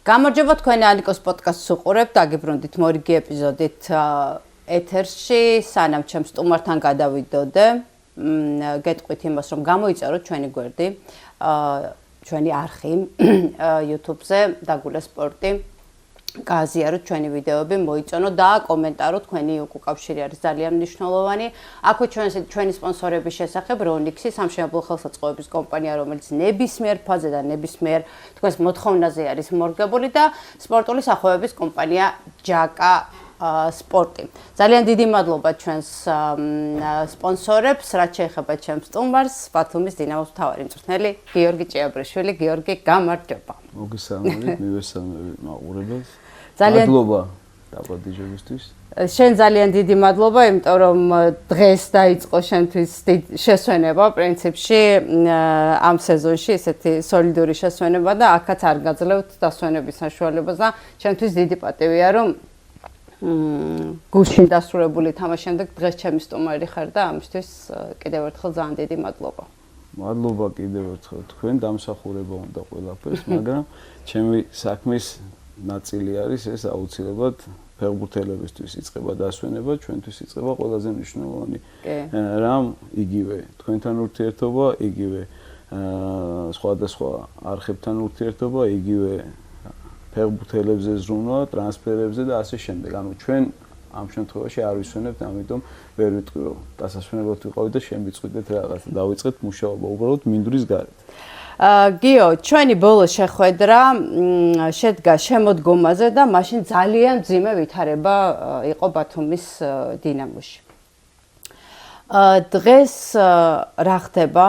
გამარჯობა თქვენ ალიკოს პოდკასტს უყურებთ, დაგიბრუნდით მორიგი ეპიზოდით ეთერში, სანამ ჩემ სტუმართან გადავიდოდე, გეტყვით იმას, რომ გამოიწეროთ ჩვენი გვერდი, ჩვენი არხი YouTube-ზე, დაგულე სპორტი, გააზიაროთ ჩვენი ვიდეოები, მოიწონოთ და კომენტაროთ, თქვენი უკავშირი არის ძალიან მნიშვნელოვანი. აქვე ჩვენი სპონსორების შესახებ Ronix-ი, სამშენებლო ხელსაწყოების კომპანია, რომელიც ნებისმიერ ფაზე და ნებისმიერ თქვენს მოთხოვნაზე არის მორგებული და სპორტული სახოების კომპანია JAKA სპორტი. ძალიან დიდი მადლობა ჩვენს სპონსორებს, რაც შეეხება ჩემს სტუმარს, ბათუმის დინამოს მთავარი მწვრთნელი გიორგი ჭიაბრიშვილი. გიორგი, გამარჯობა. მოგესალმებით, მივესალმებით მაყურებელს. მადლობა დაბადიჟებისთვის. შენ ძალიან დიდი მადლობა, იმიტომ რომ დღეს დაიწყო შენთვის შესვენება პრინციპში ამ სეზონში, ესეთი სოლიდური შესვენება და აქაც არ გაძლევთ დასვენების საშუალებას და შენთვის დიდი პატივია, რომ გუშინ დასრულებული თამაშის შემდეგ დღეს ჩემი სტუმარი ხარ და ამისთვის კიდევ ერთხელ ძალიან დიდი მადლობა. მადლობა კიდევ ერთხელ თქვენ, დამსახურება უნდა ყველაფერს, მაგრამ ჩემი საქმის ნაწილი არის ეს აუცილებლად ფეხბურთელებისთვის იწყება დასვენება, ჩვენთვის იწყება ყველაზე მნიშვნელოვანი რამ იგივე თქვენთან ურთიერთობა, იგივე სხვადასხვა არხებთან ურთიერთობა, იგივე ფეხბურთელებზე ზრუნვა, ტრანსფერებზე და ასე შემდეგ. ანუ ჩვენ ამ შემთხვევაში არ ვისვენებთ, ამიტომ ვერ ვიტყვი რომ დასასვენებლად ვიყავით და შენ ვიწვიდეთ რაღაც. დავიწყეთ მუშაობა უბრალოდ მინდვრის გარეთ. გიო, ჩვენი ბოლო შეხვედრა შედგა შემოდგომაზე და მაშინ ძალიან მძიმე ვითარება იყო ბათუმის დინამოში. დღეს რა ხდება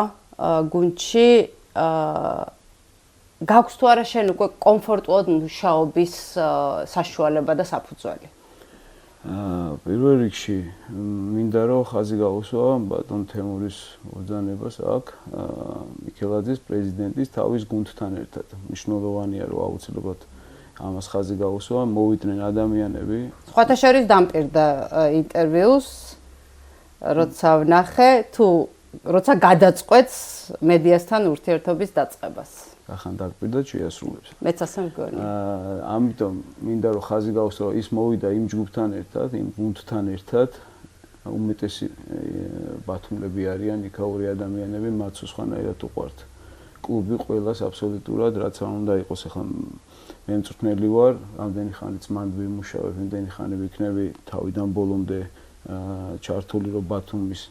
გუნდში? გაქვს თუ არა შენ უკვე კომფორტულად მუშაობის საშუალება და საფუძველი? პირველ რიგში მინდა რომ ხაზი გავუსვა ბატონ თემურის მოძანებას აქ მიქელაძის პრეზიდენტის თავის გუნდთან ერთად. მნიშვნელოვანია რომ აუცილებლად ამას ხაზი გავუსვა, მოვიდნენ ადამიანები. სხვათა შორის დამპირდა ინტერვიუს, როცა ვნახე თუ როცა გადაწყვეტს მედიასთან ურთიერთობის დაწყებას. ახან დაგპირდა შეასრულებს. მეც ასე მგონი. ამიტომ მინდა რომ ხაზი გავუსვა, ის მოვიდა იმ ჯგუფთან ერთად, იმ გუნდთან ერთად. უმეტესი ბათუმლები არიან, იქაური ადამიანები, მათ სხვანაირად უყვართ. კლუბი ყველას აბსოლუტურად რაც არ უნდა იყოს, ახლა მე მწვრთნელი ვარ, რამდენი ხანიც მანდ ვიმუშავებ, იმდენი ხანი ვიქნები თავიდან ბოლომდე ჩართული რომ ბათუმის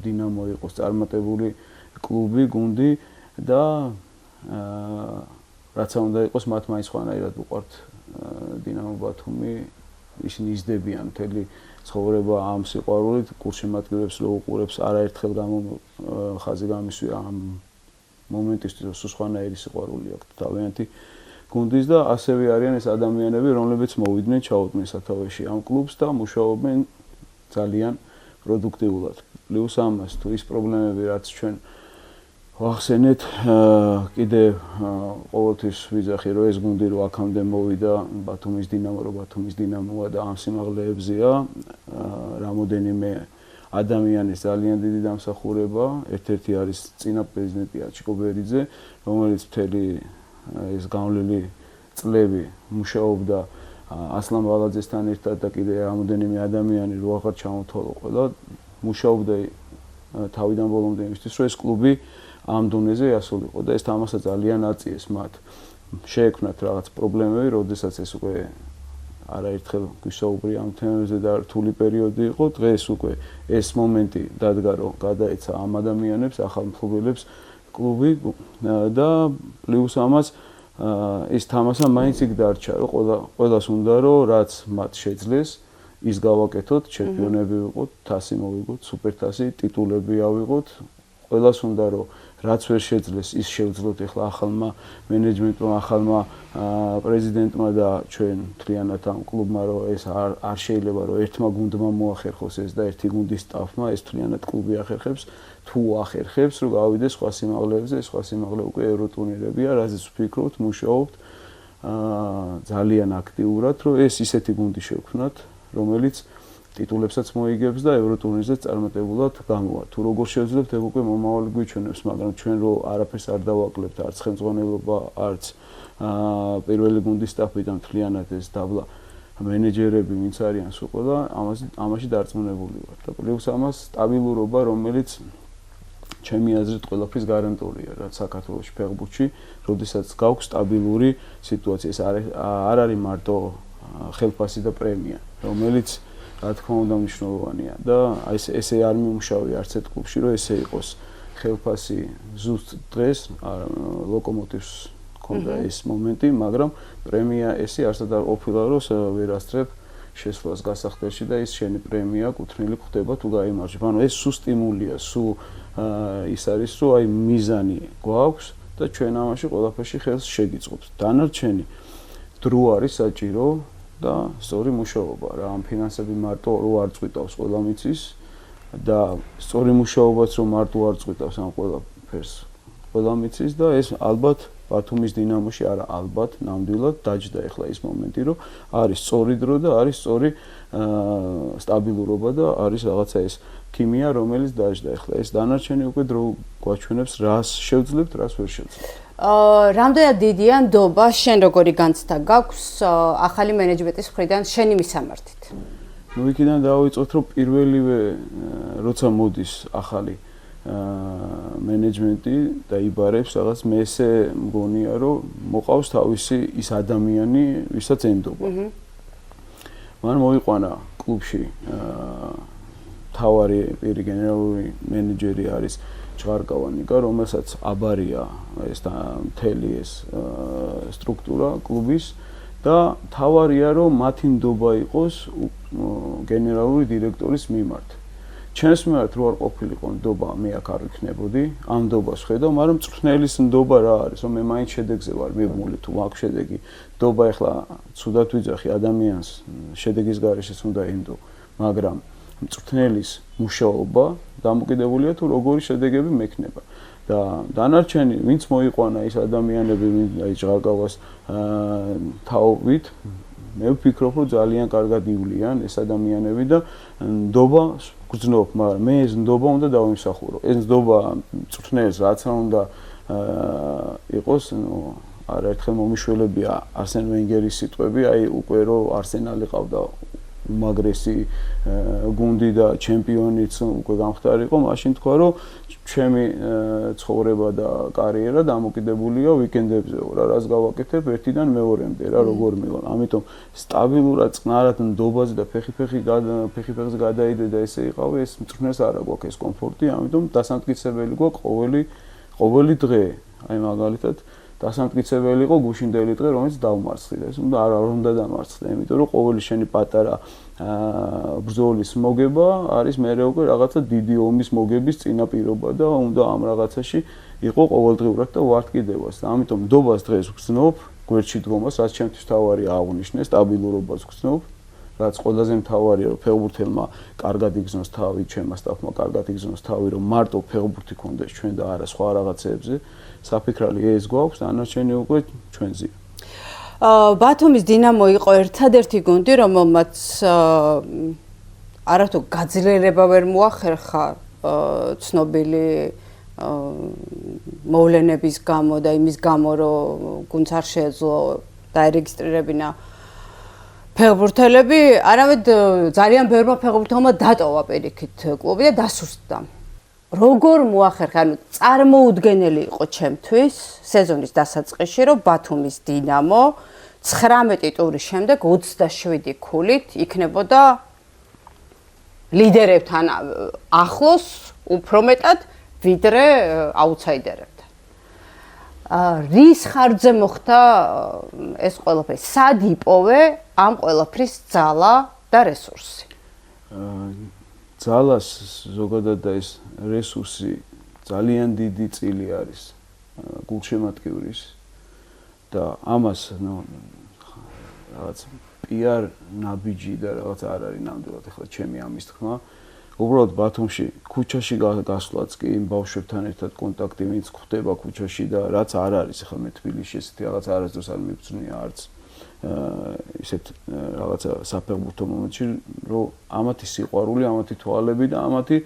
დინამო იყოს წარმატებული კლუბი, გუნდი და რაც უნდა იყოს მათ მაინც სხვანაირად უყვართ დინამო ბათუმი, ისინი იზრდებიან მთელი ცხოვრება ამ სიყვარულით, გულშემატკივრებს რო უყურებს, არაერთხელ ხაზი გამისვია ამ მომენტისთვის, რომ სხვანაირი სიყვარული აქვს თავიანთი გუნდის და ასევე არიან ეს ადამიანები, რომლებიც მოვიდნენ ჩაუდგნენ სათავეში ამ კლუბს და მუშაობენ ძალიან პროდუქტიულად. პლუს ამას თუ ის პრობლემები, რაც ჩვენ ვახსენეთ, კიდე ყოველთვის ვიძახი რომ ეს გუნდი რო აქამდე მოვიდა ბათუმის დინამო, რომ ბათუმის დინამოა და ამ სიმაღლეებზეა, რამოდენიმე ადამიანის ძალიან დიდი დამსახურება. ერთ-ერთი არის წინა პრეზიდენტი აჩიკო ბერიძე, რომელიც მთელი ეს გავლილი წლები მუშაობდა ასლან ბალაძესთან ერთად და კიდე რამოდენიმე ადამიანი რო აღარ ჩამოთვალო ყველა, მუშაობდა თავიდან ბოლომდე იმისთვის, რომ ეს კლუბი ამ დონეზე იასულიყო და ეს თამაშა ძალიან აწიეს მათ. შეექმნათ რაღაც პრობლემები, როდესაც ეს უკვე არაერთხელ გვისაუბრია ამ თემებზე და რთული პერიოდი იყო. დღეს უკვე ეს მომენტი დადგა, რომ გადაეცა ამ ადამიანებს, ახალ მფლობელებს კლუბი და პლუს ამას ის თამაშა მაინც იქ დარჩა, რომ ყველას უნდა რომ რაც მათ შეძლეს ის გავაკეთოთ, ჩემპიონები ვიყოთ, თასი მოვიგოთ, სუპერთასი, ტიტულები ავიღოთ. ყველას უნდა რომ რაც ვერ შეძლეს ის შევძლოთ ახლა ახალმა მენეჯმენტმა, ახალმა პრეზიდენტმა და ჩვენ მთლიანად ამ კლუბმა, რომ ეს არ შეიძლება რომ ერთმა გუნდმა მოახერხოს ეს და ერთი გუნდის სტაფმა ეს მთლიანად კლუბი ახერხებს, თუ ახერხებს რომ გავიდეს სხვა სიმაღლეებზე, სხვა სიმაღლე უკვე ევროტურნირებია, რაზეც ვფიქრობთ, მუშაობთ ძალიან აქტიურად, რომ ეს ისეთი გუნდი შევქმნათ, რომელიც ტიტულებსაც მოიგებს და ევროტურნირზეც წარმატებულად გამოვა. თუ როგორ შევძლებთ, ეგ უკვე მომავალი გვიჩვენებს, მაგრამ ჩვენ რო არაფერს არ დავაკლებთ, არც ხელმძღვანელობა, არც პირველი გუნდის სტაფი და მთლიანად ეს დაბლა მენეჯერები ვინც არიან სულ ყველა ამაში დარწმუნებული ვარ. და პლუს ამას სტაბილურობა, რომელიც ჩემი აზრით ყველაფრის გარანტულია, რაც საქართველოში ფეხბურთში, როდესაც გაქვს სტაბილური სიტუაცია, ეს არ არის მარტო ხელფასი და პრემია, რომელიც რა თქმა უნდა მნიშვნელოვანია და აი ესე არ მიმუშავე არც ერთ კლუბში, რომ ესე იყოს ხელფასი ზუსტ დღეს ლოკომოტივს ქონდა ეს მომენტი, მაგრამ პრემია ესე არსად არ ყოფილა, რომ ვერ ასწრებ შესვლას გასახდელში და ის შენი პრემია კუთვნილი ხდება თუ გაიმარჯვებ. ანუ ეს სულ სტიმულია, სულ ის არის, რომ აი მიზანი გვაქვს და ჩვენ ამაში ყველაფერში ხელს შეგიწყობს. დანარჩენი დრო არის საჭირო და სწორი მუშაობა რა. ამ ფინანსები მარტო რო არ წვიტავს ყველა მიცის და სწორი მუშაობაც რომ მარტო არ წვიტავს ამ ყველაფერს ყველა მიცის და ეს ალბათ ბათუმის დინამოში არა ალბათ ნამდვილად დაჯდა ახლა ის მომენტი რომ არის სწორი დრო და არის სწორი სტაბილურობა და არის რაღაცა ეს ქიმია რომელიც დაჯდა ახლა ეს დანარჩენი უკვე დრო გვაჩვენებს რას შევძლებთ რას ვერ შევძლებთ. რამდენად დიდია ნდობა შენ როგორი განცდა გაქვს ახალი მენეჯმენტის მხრიდან შენი მისამართით? ნუ იქიდან დავიწყოთ რომ პირველივე როცა მოდის ახალი მენეჯმენტი და იბარებს რაღაც მე ესე მგონია რომ მოყავს თავისი ის ადამიანი ვისაც ენდობა. მან მოიყვანა კლუბში თავარი პირი გენერალური მენეჯერი არის ჯღარკავანიკა, რომელსაც აბარია ეს მთელი ეს სტრუქტურა კლუბის და თავარია რომ მათი ნდობა იყოს გენერალური დირექტორის მიმართ. ჩვენს მიმართ რო არ ყოფილიყო ნდობა, მე აქ არ ვიქნებოდი, ამ ნდობას ხედავ, მაგრამ მწვრთნელის ნდობა რა არის, რომ მე მაინც შედეგზე ვარ მიბმული თუ მაქვს შედეგი. ნდობა ახლა ცუდად ვიძახი ადამიანს, შედეგის გარეშეც უნდა ენდო, მაგრამ მწვრთნელის მუშაობა დამოკიდებულია თუ როგორი შედეგები მექნება და დანარჩენი ვინც მოიყვანა ის ადამიანები ვინც აი ჯღარკავას თავით მე ვფიქრობ რომ ძალიან კარგად ივლიან ეს ადამიანები და ნდობა გძნობ მაგრამ მე ეს ნდობა უნდა დავიმსახურო ეს ნდობა მწვრთნელს რაც უნდა იყოს ნუ არაერთხელ მომიშველებია არსენ ვენგერის სიტყვები აი უკვე რომ არსენალი ყავდა უმაგრესი გუნდი და ჩემპიონიც უკვე გამختارიყო, მაშინ თქვა რომ ჩემი ცხოვრება და კარიერა დამოკიდებულია ვიკენდებზე, რა რას გავაკეთებ ერთიდან მეორემდე რა როგორ მივა. ამიტომ სტაბილურად წყნარად ნდობაზე და ფეხი-ფეხზე გადაიდე და ესე იყავი, ეს მწვრთნელს არ აქვს ეს კომფორტი, ამიტომ დასამტკიცებელი გვაქვს ყოველი დღე. აი მაგალითად დასამტკიცებელი იყო გუშინდელი დღე, რომელიც დავმარცხდი. ეს უნდა არ უნდა დამარცხდე, იმიტომ რომ ყოველი შენი პატარა ბრძოლის მოგება არის მეორე უკვე რაღაცა დიდი ომის მოგების წინაპირობა და უნდა ამ რაღაცაში იყო ყოველდღიურად და უართკიდებას. ამიტომ ნდობას დღეს ვგრძნობ, გვერდში დგომას, რაც ჩემთვის თავარია აღვნიშნე, სტაბილურობას ვგრძნობ, რაც ყველაზე მთავარია, რომ ფეხბურთელმა კარგად იგრძნოს თავი, ჩემმა სტაფმა კარგად იგრძნოს თავი, რომ მარტო ფეხბურთი კონდეს ჩვენ და არა სხვა რაღაცეებზე. საფიქრალი ეს გვაქვს, დანარჩენი უკვე ჩვენზეა. ბათუმის დინამო იყო ერთადერთი გუნდი, რომელმაც არათუ გაძლიერება ვერ მოახერხა ცნობილი მოვლენების გამო და იმის გამო, რომ გუნდს არ შეეძლო დაერეგისტრირებინა ფეხბურთელები, არამედ ძალიან ბევრმა ფეხბურთელმა დატოვა პირიქით კლუბი და დასუსტდა. როგორ მოახერხა, ანუ წარმოუდგენელი იყო ჩემთვის სეზონის დასაწყისში, რომ ბათუმის დინამო 19 ტურის შემდეგ 27 ქულით იქნებოდა ლიდერებთან ახლოს უფრო მეტად ვიდრე აუთსაიდერებთან. რის ხარჯზე მოხდა ეს ყველაფერი? სად იპოვე ამ ყველაფრის ძალა და რესურსი? ძალას ზოგადად და ეს რესურსი ძალიან დიდი წილი არის გულშემატკივრის და ამას ნუ რაღაც PR ნაბიჯი და რაღაც არ არის ნამდვილად ახლა ჩემი ამის თქმა უბრალოდ ბათუმში ქუჩაში გასვლაც კი იმ ბავშვებთან ერთად კონტაქტი ვინც ხვდება ქუჩაში და რაც არ არის ახლა მე თბილისში ესეთი რაღაც არასდროს არ მიბრძნია არც ისეთ რაღაცა საფეხბურთო მომენტში რომ ამათი სიყვარული, ამათი თვალები და ამათი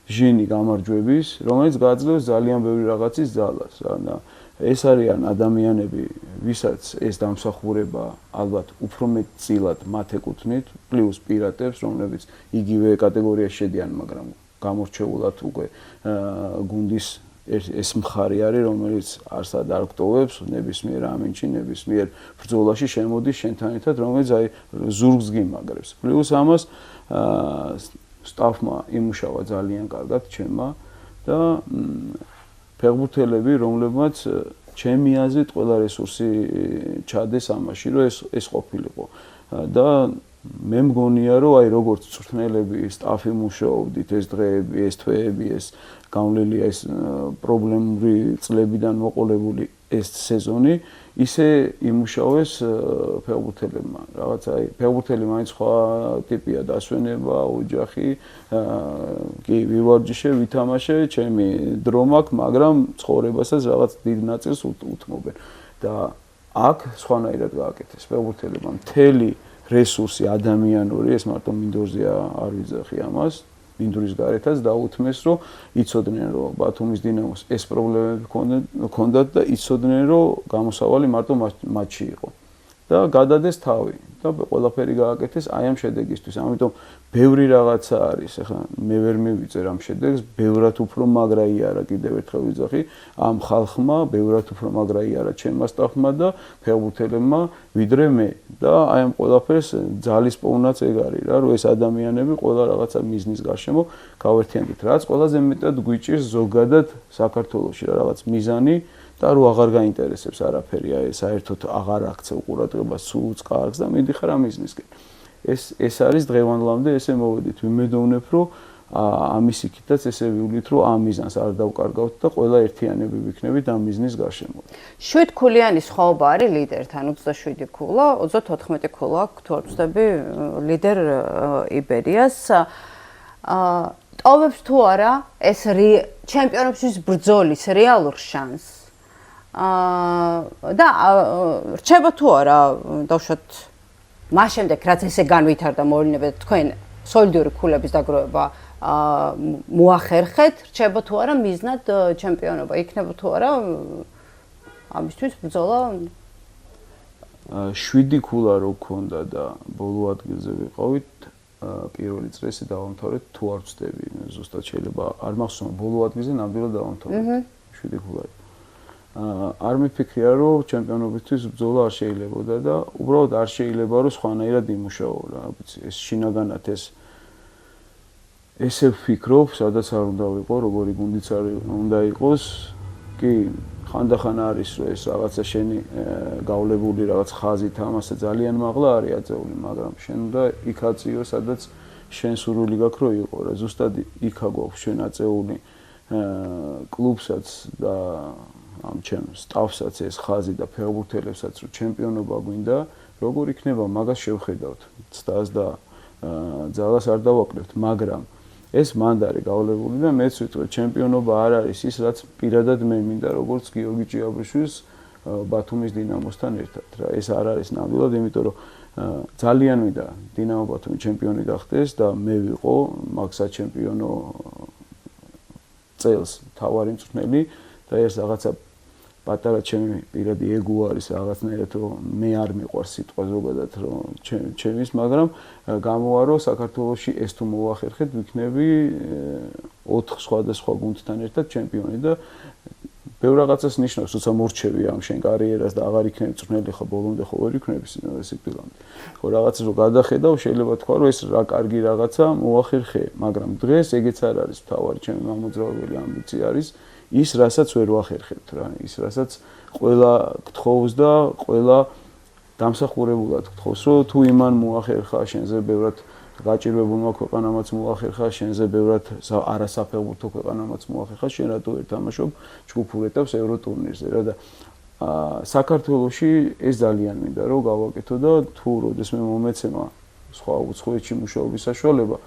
ჟინი გამარჯვების, რომელიც გაძლევს ძალიან ბევრი რაღაცის ძალას და ეს არიან ადამიანები, ვისაც ეს დამსახურება ალბათ უფრო მეტწილად მათ ეკუთვნით, პლუს პირატებს, რომლებიც იგივე კატეგორიაში შედიან, მაგრამ გამორჩეულად უკვე გუნდის ეს მხარი არის, რომელიც არსად არ გტოვებს ნებისმიერ ამინჩი, ნებისმიერ ბრძოლაში შემოდის შენთან ერთად, რომელიც აი ზურგს გიმაგრებს. პლუს ამას სტაფმა იმუშავა ძალიან კარგად ჩემმა და ფეხბურთელები, რომლებმაც ჩემი აზრით ყველა რესურსი ჩადეს ამაში, რომ ეს ყოფილიყო. და მე მგონია, რომ აი როგორც წვრთნელები, სტაფი მუშაობდით ეს დღეები, ეს თვეები, ეს გავლილია ეს პრობლემური წლებიდან მოყოლებული ეს სეზონი, ისე იმუშავეს ფეხბურთელებმა. რაღაც აი ფეხბურთელი მაინც სხვა ტიპია, დასვენება, ოჯახი, კი ვივარჯიშე, ვითამაშე, ჩემი დრო მაქვს, მაგრამ ცხოვრებასაც რაღაც დიდ ნაწილს უთმობენ. და აქ სხვანაირად გააკეთეს ფეხბურთელებმა მთელი რესურსი ადამიანური, ეს მარტო მინდორზე არ ვიძახი ამას, მინდურის გარეთაც დაუთმეს, რომ იცოდნენ, რომ ბათუმის დინამოს ეს პრობლემები ჰქონდათ და იცოდნენ, რომ გამოსავალი მარტო მატჩი იყო. და გადადეს თავი და ყველაფერი გააკეთეს აი ამ შედეგისთვის. ამიტომ ბევრი რაღაცა არის. ახლა მე ვერ მივიწერ ამ შედეგს, ბევრად უფრო მაგრა იარა, კიდევ ერთხელ ვიძახი, ამ ხალხმა, ბევრად უფრო მაგრა იარა ჩემმა სტაფმა და ფეხბურთელებმა, ვიდრე მე. და აი ამ ყველაფერს ძალის პოვნაც ეგ არის რა, რომ ეს ადამიანები ყველა რაღაცა მიზნის გარშემო გავერთიანდით. რაც ყველაზე მეტად გვიჭირს ზოგადად საქართველოში რა რაღაც მიზანი და რო აღარ გაინტერესებს არაფერი, აი საერთოდ აღარ აქცევ ყურადღებას სულს კარგს და მიდიხარ ამ მიზნისკენ. ეს არის დღევანდლამდე ესე მოვედით. ვიმედოვნებ, რომ ამის იქითაც ესე ვივლით, რომ ამ მიზანს არ დავკარგავთ და ყველა ერთიანები ვიქნებით ამ მიზნის გარშემო. 7 ქულიანი სხვაობა არის ლიდერთან, 27 ქულა, 34 ქულა აქვს თუ არ ვცდები ლიდერ იბერიას. ტოვებს თუ არა ეს ჩემპიონობის ბრძოლის რეალურ შანსს? და რჩება თუ არა დავუშვათ მას შემდეგ რაც ესე განვითარდა მოვლენები და თქვენ სოლიდური ქულების დაგროვება მოახერხეთ, რჩება თუ არა მიზნად ჩემპიონობა, იქნება თუ არა ამისთვის ბრძოლა? 7 ქულა რო გქონდა და ბოლო ადგილზე ვიყავით, პირველი წრესი დავამთავრეთ, თუ არ ვცდები, ზუსტად შეიძლება არ მახსოვს, ბოლო ადგილზე ნამდვილად დავამთავრეთ 7 ქულა. არ მიფიქრია, რომ ჩემპიონობისთვის ბრძოლა არ შეიძლებოდა და უბრალოდ არ შეიძლება, რომ სხვანაირად იმუშაო რა, ვიცი, ეს შინაგანად ესე ვფიქრობ, სადაც არ უნდა ვიყო, როგორი გუნდიც არ უნდა იყოს. კი, ხანდახან არის, რომ ეს რაღაცა შენი გავლებული რაღაც ხაზი თამასა ძალიან მაღლა არის აწეული, მაგრამ შენ უნდა იქ აწიო, სადაც შენ სურვილი გაქვს, რომ იყო რა. ზუსტად იქა გვაქვს შენ აწეული კლუბსაც და ამ ჩემ სტაფსაც ეს ხაზი და ფეხბურთელებსაც რომ ჩემპიონობა გვინდა, როგორ იქნება მაგას შევხედავთ. ცდას და ძალას არ დავაკლებთ, მაგრამ ეს მანდარი გავლებული და მეც ვიტყვი ჩემპიონობა არ არის ის, რაც პირადად მე მინდა, როგორც გიორგი ჭიაბრიშვილის ბათუმის დინამოსთან ერთად რა. ეს არ არის ნამდვილად, იმიტომ რომ ძალიან მინდა დინამო ბათუმი ჩემპიონი გახდეს და მე ვიყო მაგ საჩემპიონო წელს თავარი მწვრთნელი და ეს რაღაცა პატარა ჩემი პირადი ეგო არის რაღაცნაირად, რომ მე არ მიყვარს სიტყვა ზოგადად, რომ ჩემის, მაგრამ გამოარო საქართველოში ეს თუ მოახერხეთ, ვიქნები 4 სხვადასხვა გუნდთან ერთად ჩემპიონი და ბევრ რაღაცას ნიშნავს, როცა მორჩევი ამ შენ კარიერას და აღარ იქნები მწვრთნელი, ხო ბოლომდე ხო ვერ იქნები სიკვდილამდე. ხო რაღაცას რო გადახედავ, შეიძლება თქვა, რომ ეს რა კარგი რაღაცა მოახერხე, მაგრამ დღეს ეგეც არ არის თავარი ჩემი მამოძრავებელი ამბიცია არის. ის რასაც ვერ ვახერხებთ რა, ის რასაც ყველა გთხოვს და ყველა დამსახურებულად გთხოვს, რომ თუ იმან მოახერხა შენზე ბევრად გაჭირვებულმა ქვეყანამაც მოახერხა, შენზე ბევრად არასაფეხბურთო ქვეყანამაც მოახერხა, შენ რატო ვერ თამაშობ ჯგუფურ ეტაპს ევროტურნირზე რა და საქართველოში ეს ძალიან მინდა რომ გავაკეთო და თუ როდესმე მომეცემა სხვა უცხოეთში მუშაობის საშუალება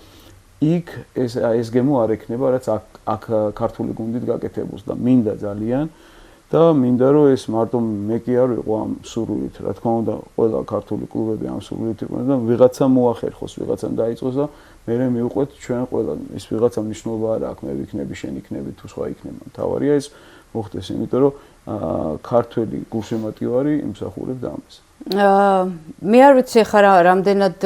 იქ ეს გემო არ ექნება, რაც აქ ქართული გუნდით გაკეთებულს და მინდა ძალიან და მინდა რომ ეს მარტო მე კი არ ვიყო ამ სურვილით, რა თქმა უნდა, ყველა ქართული კლუბები ამ სურვილით იყვნენ და ვიღაცა მოახერხოს, ვიღაცამ დაიწყოს და მე მივყვეთ ჩვენ ყველა. ის ვიღაცა მნიშვნელობა არ აქვს, მე ვიქნები, შენ იქნები თუ სხვა იქნება. თავარია ეს მოხდეს, იმიტომ რომ ქართველი გულშემატკივარი იმსახურებდა ამას. მე არ ვიცი ხარ რამდენად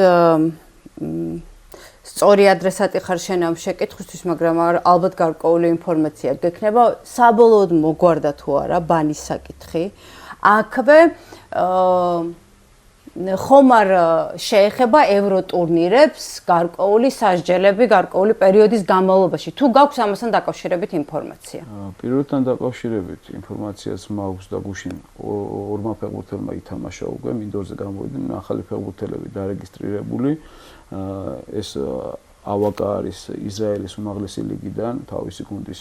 სწორი ადრესატი ხარ შენ ამ შეკითხვისთვის, მაგრამ ალბათ გარკვეული ინფორმაცია გექნება. საბოლოოდ მოგვარდა თუ არა ბანის საკითხი. აქვე ხომ არ შეეხება ევროტურნირებს გარკვეული სასჯელები გარკვეული პერიოდის განმავლობაში. თუ გაქვს ამასთან დაკავშირებით ინფორმაცია? პირველთან დაკავშირებით ინფორმაციაც მაქვს და გუშინ ორმა ფეხბურთელმა ითამაშა უკვე მინდორზე გამოვიდნენ ახალი ფეხბურთელები დარეგისტრირებული. ეს ავაკა არის ისრაელის უმაღლესი ლიგიდან თავისი გუნდის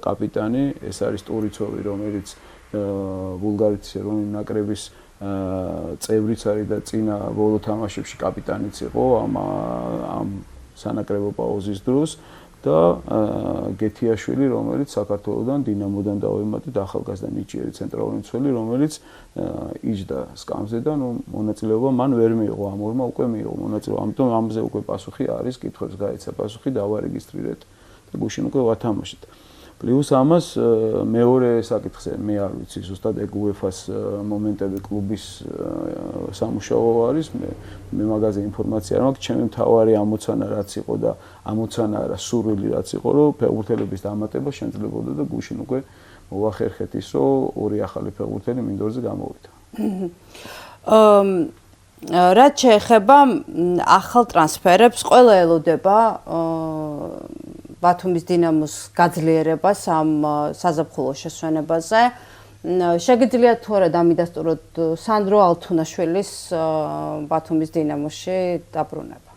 კაპიტანი, ეს არის ტურიცოვი, რომელიც ბულგარეთის ეროვნული ნაკრების წევრიც არის და წინა ბოლო თამაშებში კაპიტანიც იყო ამ სანაკრებო პაუზის დროს და გეთიაშვილი, რომელიც საქართველოსდან დინამოდან დავემატეთ ახალგაზრდა ნიჭიერი ცენტრალური მცველი, რომელიც იჯდა სკამზე და მონაწილეობა მან ვერ მიიღო, ამ ორმა უკვე მიიღო მონაწილეობა. ამიტომ ამზე უკვე პასუხი არის, კითხვებს გაეცა პასუხი, დავარეგისტრირეთ და გუშინ უკვე ვათამაშეთ. პლუს ამას მეორე საკითხზე მე არ ვიცი, ზუსტად ეგ UEFA-ს მომენტები კლუბის სამუშაო არის, მე მაგაზე ინფორმაცია არ მაქვს, ჩემი მთავარი ამოცანა რაც იყო და ამოცანა არა, სურვილი რაც იყო, რომ ფეხბურთელების დამატება შემძლებოდა და გუშინ უკვე მოვახერხეთ ის, რომ ორი ახალი ფეხბურთელი მინდორზე გამოვიდა. რაც შეეხება ახალ ტრანსფერებს, ყველა ელოდება ბათუმის დინამოს გაძლიერებას ამ საზაფხულო შესვენებაზე. შეგიძლიათ თუ არა დამიდასტუროთ სანდრო ალთუნაშვილის ბათუმის დინამოში დაბრუნება?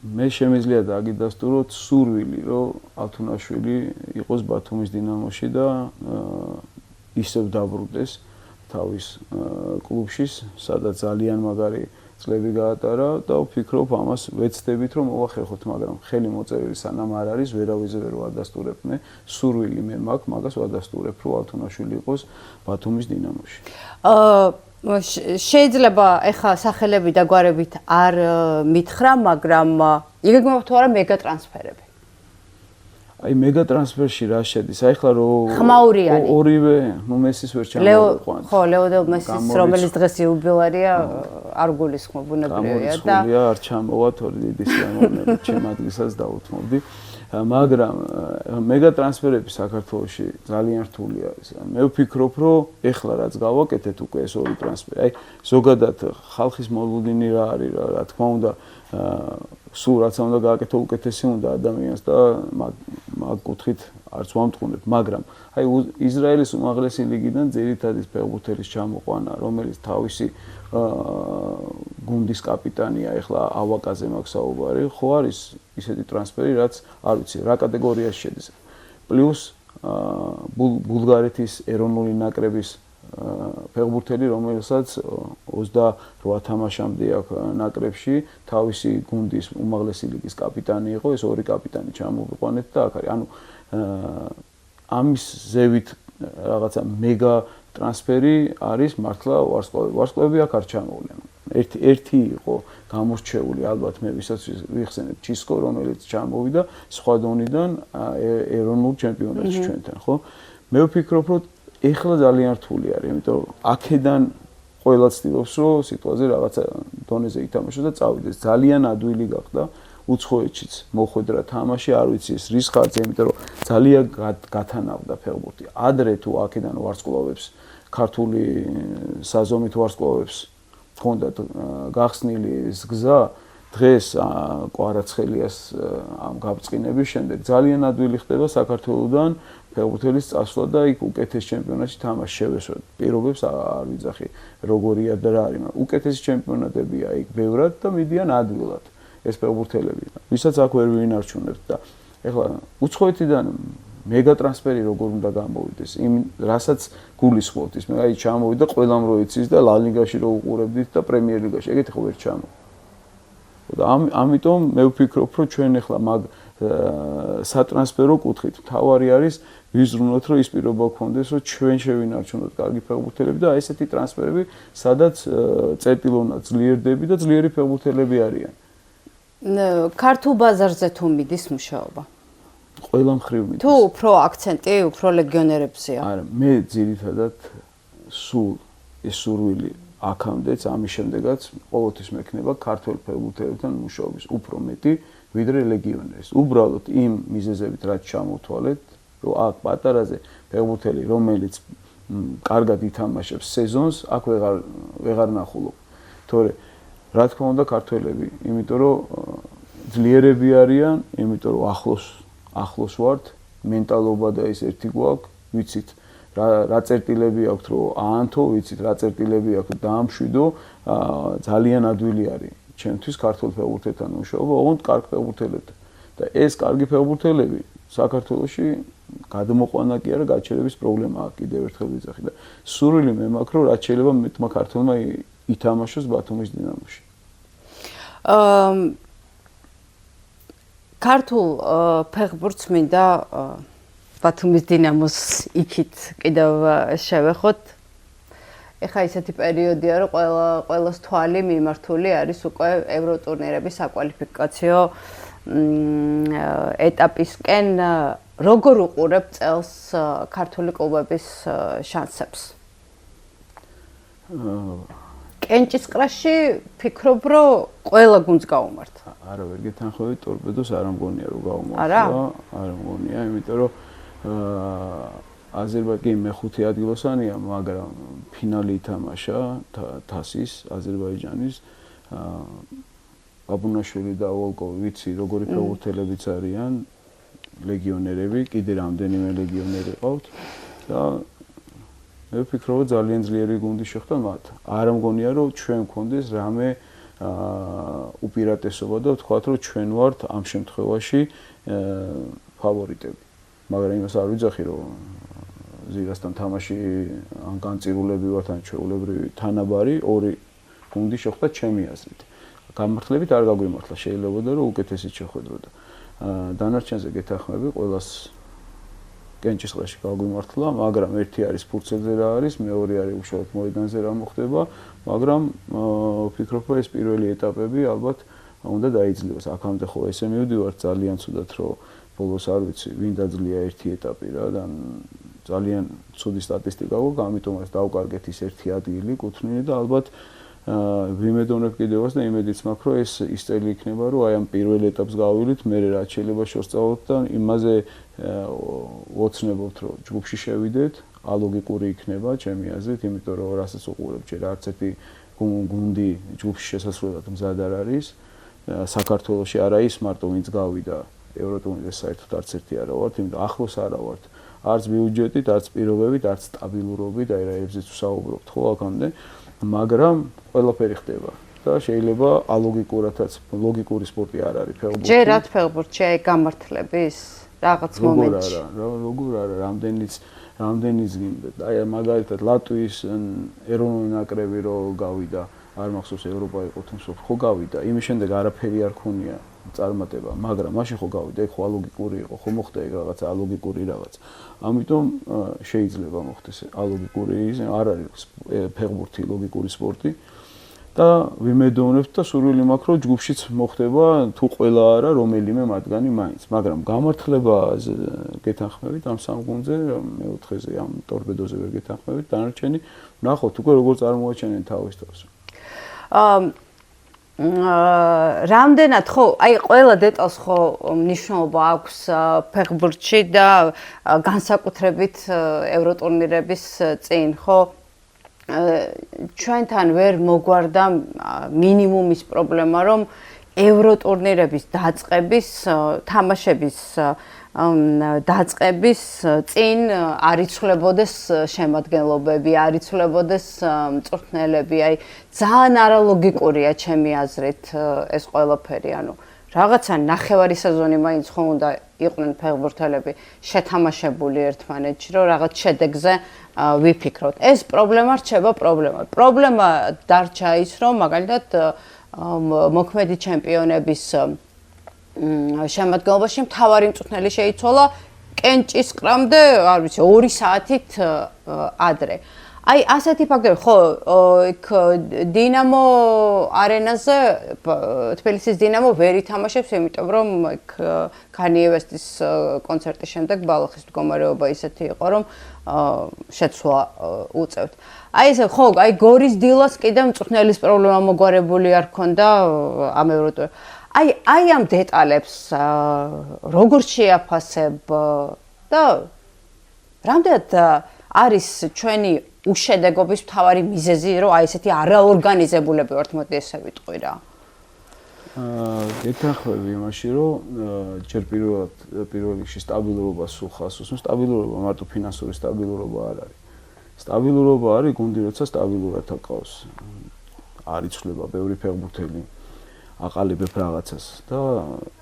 მე შემიძლია დაგიდასტუროთ სურვილი, რომ ალთუნაშვილი იყოს ბათუმის დინამოში და ისევ დაბრუნდეს თავის კლუბში, სადაც ძალიან მაგარი წლები გაატარა და ვფიქრობ ამას ვეცდებით რომ მოვახერხოთ, მაგრამ ხელი მოწერილი სანამ არ არის, ვერავიზე ვერ ვადასტურებ მე. სურვილი მე მაქვს, მაგას ვადასტურებ, რომ ალთუნაშვილი იყოს ბათუმის დინამოში. შეიძლება ეხა სახელები და გვარებით არ მითხრა, მაგრამ იგეგმებათ თუ არა მეგა ტრანსფერები? აი მეგა ტრანსფერში რა შედის? აი ხლა რომ ხმაურიანი. ორივე მესის ვერ ჩამოვიყვანთ. ხო, ლეო მესის, რომელიც დღეს იუბილეია, არ გულისხმობ ბუნებრივია და არ ჩამოვა თორე დიდი სიამოვნებით, ჩემ ადგილსაც დაუთმობდი. მაგრამ მეგა ტრანსფერები საქართველოში ძალიან რთული არის. მე ვფიქრობ, რომ ეხლა რაც გავაკეთეთ უკვე ეს ორი ტრანსფერი, აი ზოგადად ხალხის მოლოდინი რა არის, რა თქმა უნდა, სულ რაც უნდა გააკეთო უკეთესი უნდა ადამიანს და მაგ კუთხით არც ვამტყუნებ, მაგრამ აი ისრაელის უმაღლესი ლიგიდან ძირითადი ფეხბურთელის ჩამოყვანა, რომელიც თავისი გუნდის კაპიტანია, ეხლა ავაკაზე მაქვს საუბარი, ხო არის ისეთი ტრანსფერი, რაც არ ვიცი, რა კატეგორიაში შედის. პლუს ბულგარეთის ეროვნული ნაკრების ფეხბურთელი, რომელსაც 28 თამაშამდე აქვს ნაკრებში, თავისი გუნდის უმაღლესი ლიგის კაპიტანი იყო, ეს ორი კაპიტანი ჩამოვიყვანეთ და აქ არის. ანუ ამის ზევით რაღაცა მეგა ტრანსფერი არის მართლა ვარსკვლავები. ვარსკვლავები აქ არ ჩამოვლენ. ერთი იყო გამორჩეული, ალბათ მე ვისაც ვიხსენებ ჩისკო, რომელიც ჩამოვიდა სხვა დონიდან ეროვნულ ჩემპიონატში ჩვენთან, ხო? მე ვფიქრობ, რომ ეხლა ძალიან რთული არის, იმიტომ რომ აქედან ყველა ცდილობს, რომ სიტუაცია რაღაცა დონეზე ითამაშოს და წავიდეს. ძალიან ადვილი გახდა უცხოეთშიც მოხვედრა თამაში, არ ვიცი ეს რის ხარჯზე, იმიტომ რომ ძალიან გათანავდა ფეხბურთი. ადრე თუ აქედან ვარსკვლავებს, ქართული საზომით ვარსკვლავებს ჰქონდათ გახსნილი ეს გზა, დღეს კვარაცხელიას ამ გაბწყინების შემდეგ ძალიან ადვილი ხდება საქართველოსდან ფეხბურთელის წასვლა და იქ უკეთეს ჩემპიონატში თამაში შევესვათ. პირობებს არ ვიძახი, როგორია და რა არის, მაგრამ უკეთესი ჩემპიონატებია იქ ბევრად და მიდიან ადვილად ეს ფეხბურთელები. ვისაც აქ ვერ ვინარჩუნებთ და ეხლა უცხოეთიდან მეგა ტრანსფერი როგორ უნდა გამოვიდეს, იმ რასაც გულისხმობთ ის, მე აი ჩამოვიდა ყველამ რო იცის და ლა ლიგაში რო უყურებდით და პრემიერ ლიგაში, ეგეთი ხო ვერ ჩამო. და ამიტომ მე ვფიქრობ, რომ ჩვენ ახლა მაგ სატრანსფერო კუთხით თავარი არის ვიზრუნოთ, რომ ის პირობა გქონდეს, რომ ჩვენ შევინარჩუნოთ კარგი ფეხბურთელები და ესეთი ტრანსფერები, სადაც წერტილოვნად ძლიერდები და ძლიერი ფეხბურთელები არიან. ქართულ ბაზარზე თუ მიდის მუშაობა? ყველა მხრივ მიდის. თუ უფრო აქცენტი უფრო ლეგიონერებზეა. არა, მე ძირითადად სულ ეს სურვილი აქამდეც ამის შემდეგაც ყოველთვის მექნება ქართულ ფეხბურთელებთან მუშაობის უფრო მეტი ვიდრე ლეგიონერის. უბრალოდ იმ მიზეზებით რაც ჩამოვთვალეთ, რომ აქ პატარაზე ფეხბურთელი, რომელიც კარგად ითამაშებს სეზონს, აქ ვეღარ ნახულობ. თორე რა თქმა უნდა ქართველები, იმიტომ რომ ძლიერები არიან, იმიტომ რომ ახლოს ვართ, მენტალობა და ეს ერთი გვაქვს, ვიცით რა წერტილები აქვთ, რომ აანთო, ვიცით რა წერტილები აქვთ, დაამშვიდო, ძალიან ადვილი არის ჩემთვის ქართულ ფეხბურთელთან მუშაობა, ოღონდ კარგ ფეხბურთელებთან. და ეს კარგი ფეხბურთელები საქართველოში გადმოყვანა კი არა, გაჩერების პრობლემაა კიდევ ერთხელ ვიძახი და სურვილი მე მაქვს, რომ რაც შეიძლება მეტმა ქართველმა ითამაშოს ბათუმის დინამოში. ქართულ ფეხბურთს მინდა ბათუმის დინამოს იქით კიდევ შევეხოთ. ეხა ისეთი პერიოდია, რომ ყველას თვალი მიმართული არის უკვე ევროტურნირების საკვალიფიკაციო ეტაპისკენ. როგორ უყურებ წელს ქართული კლუბების შანსებს? კენჭისყრაში ფიქრობ, რომ ყველა გუნდს გაუმართ. არა, ვერ გეთანხმები, ტორპედოს არ მგონია რომ გაუმართლა. არ მგონია, იმიტომ რომ აზერბაიჯანი მეხუთე ადგილოსანია, მაგრამ ფინალი ითამაშა თასის აზერბაიჯანის. ბაბუნაშვილი და ვოლკოვი ვიცი როგორი ფეხბურთელებიც არიან, ლეგიონერები, კიდე რამდენიმე ლეგიონერი ყავთ და მე ვფიქრობ, რომ ძალიან ძლიერი გუნდი შეხვდა მათ. არ მგონია რომ ჩვენ გქონდეს რამე უპირატესობა და ვთქვათ, რომ ჩვენ ვართ ამ შემთხვევაში ფავორიტები. მაგრამ იმას არ ვიძახი, რომ ზირასთან თამაში ან განწირულები ვართ, ან ჩვეულებრივი თანაბარი ორი გუნდი შეხვდა ჩემი აზრით. გამართლებით არ გაგვიმართლა, შეიძლებოდა რომ უკეთესიც შეხვედროდა. დანარჩენზე გეთანხმები, ყველას კენჭისყრაში გაგვიმართლა, მაგრამ ერთი არის ფურცელზე რა არის, მეორე არის უშუალოდ მოედანზე რა მოხდება, მაგრამ ვფიქრობ, რომ ეს პირველი ეტაპები ალბათ უნდა დაიძლიოს. აქამდე ხო ესე მივდივართ ძალიან ცუდად, რომ ბოლოს არ ვიცი, ვინ დაძლია ერთი ეტაპი რა და ძალიან ცუდი სტატისტიკა გვაქვს, ამიტომაც დავკარგეთ ის ერთი ადგილი კუთვნილი და ალბათ ვიმედოვნებ კიდევაც და იმედიც მაქვს, რომ ეს ის წელი იქნება, რომ აი ამ პირველ ეტაპს გავივლით, მე რაც შეიძლება შორს წავოთ და იმაზე ოცნებობთ, რომ ჯგუფში შევიდეთ, ალოგიკური იქნება ჩემი აზრით, იმიტომ რომ რასაც უყურებ, ჯერ არც ერთი გუნდი ჯგუფში შესასვლელად მზად არ არის. საქართველოში არა ის მარტო ვინც გავიდა ევროტურნირზე საერთოდ არც ერთი არა ვართ, იმიტომ ახლოს არა ვართ. არც ბიუჯეტით, არც პირობებით, არც სტაბილურობით, აი რა ებზეც ვსაუბრობთ ხო აქამდე. მაგრამ ყველაფერი ხდება და შეიძლება ალოგიკურათაც ლოგიკური სპორტი არ არის ფეხბურთი. ჯერათ ფეხბურთში აი გამართლების რაღაც მომენტში. როგორ არა, რამდენიც გინდათ. აი მაგალითად ლატვიის ეროვნული ნაკრები რო გავიდა, არ მახსოვს ევროპა იყო თუ მსოფლიო ხო გავიდა. იმის შემდეგ არაფერი არ ქონია წარმატება, მაგრამ მაშინ ხო გავიდა, ეგ ხო ალოგიკური იყო, ხო მოხდა ეგ რაღაც ალოგიკური რაღაც. ამიტომ შეიძლება მოხდეს ალოგიკური ის არ არის ფეხბურთი ლოგიკური სპორტი და ვიმედოვნებთ და სურვილი მაქვს რომ ჯგუფშიც მოხდება თუ ყველა არა რომელიმე მათგანი მაინც, მაგრამ გამართლება გეთანხმებით ამ სამ გუნდზე, მეოთხეზე ამ ტორპედოზე ვერ გეთანხმებით, დანარჩენი ნახოთ უკვე როგორ წარმოაჩენენ თავის თავს. რამდენად ხო, აი ყველა დეტალს ხო მნიშვნელობა აქვს ფეხბურთში და განსაკუთრებით ევროტურნირების წინ, ხო? ჩვენთან ვერ მოგვარდა მინიმუმის პრობლემა, რომ ევროტურნირების დაწყების, თამაშების დაწყების წინ არ იცვლებოდეს შემადგენლობები, არ იცვლებოდეს მწვრთნელები, აი ძალიან არალოგიკურია ჩემი აზრით ეს ყველაფერი, ანუ რაღაცა ნახევარი სეზონი მაინც ხო უნდა იყვნენ ფეხბურთელები შეთამაშებული ერთმანეთში, რომ რაღაც შედეგზე ვიფიქროთ. ეს პრობლემა რჩება პრობლემა. პრობლემა დარჩა ის, რომ მაგალითად მოქმედი ჩემპიონების შემადგენლობაში მთავარი მწვრთნელი შეიცვალა კენჭისყრამდე, არ ვიცი, 2 საათით ადრე. აი, ასეთი ფაქტორი, ხო, იქ დინამო არენაზე თბილისის დინამო ვერ ითამაშებს, იმიტომ რომ იქ Kanye West-ის კონცერტის შემდეგ ბალახის მდგომარეობა ისეთი იყო, რომ შეცვლა უწევთ. აი ესე, ხო, აი გორის დილას კიდევ მწვრთნელის პრობლემა მოგვარებული არ ქონდა ამ ევროტურ. აი ამ დეტალებს როგორ შეაფასებ და რამდენად არის ჩვენი უშედეგობის მთავარი მიზეზი, რომ აი ესეთი არაორგანიზებულები ვართ, მოდი ესე ვიტყვი რა. გეთანხმები იმაში, რომ ჯერ პირველ რიგში სტაბილურობა სულ ხას უსმენს, სტაბილურობა მარტო ფინანსური სტაბილურობა არ არის. სტაბილურობა არის გუნდი, როცა სტაბილურად აკავს. არ იცვლება ბევრი ფეხბურთელი. აყალიბებ რაღაცას და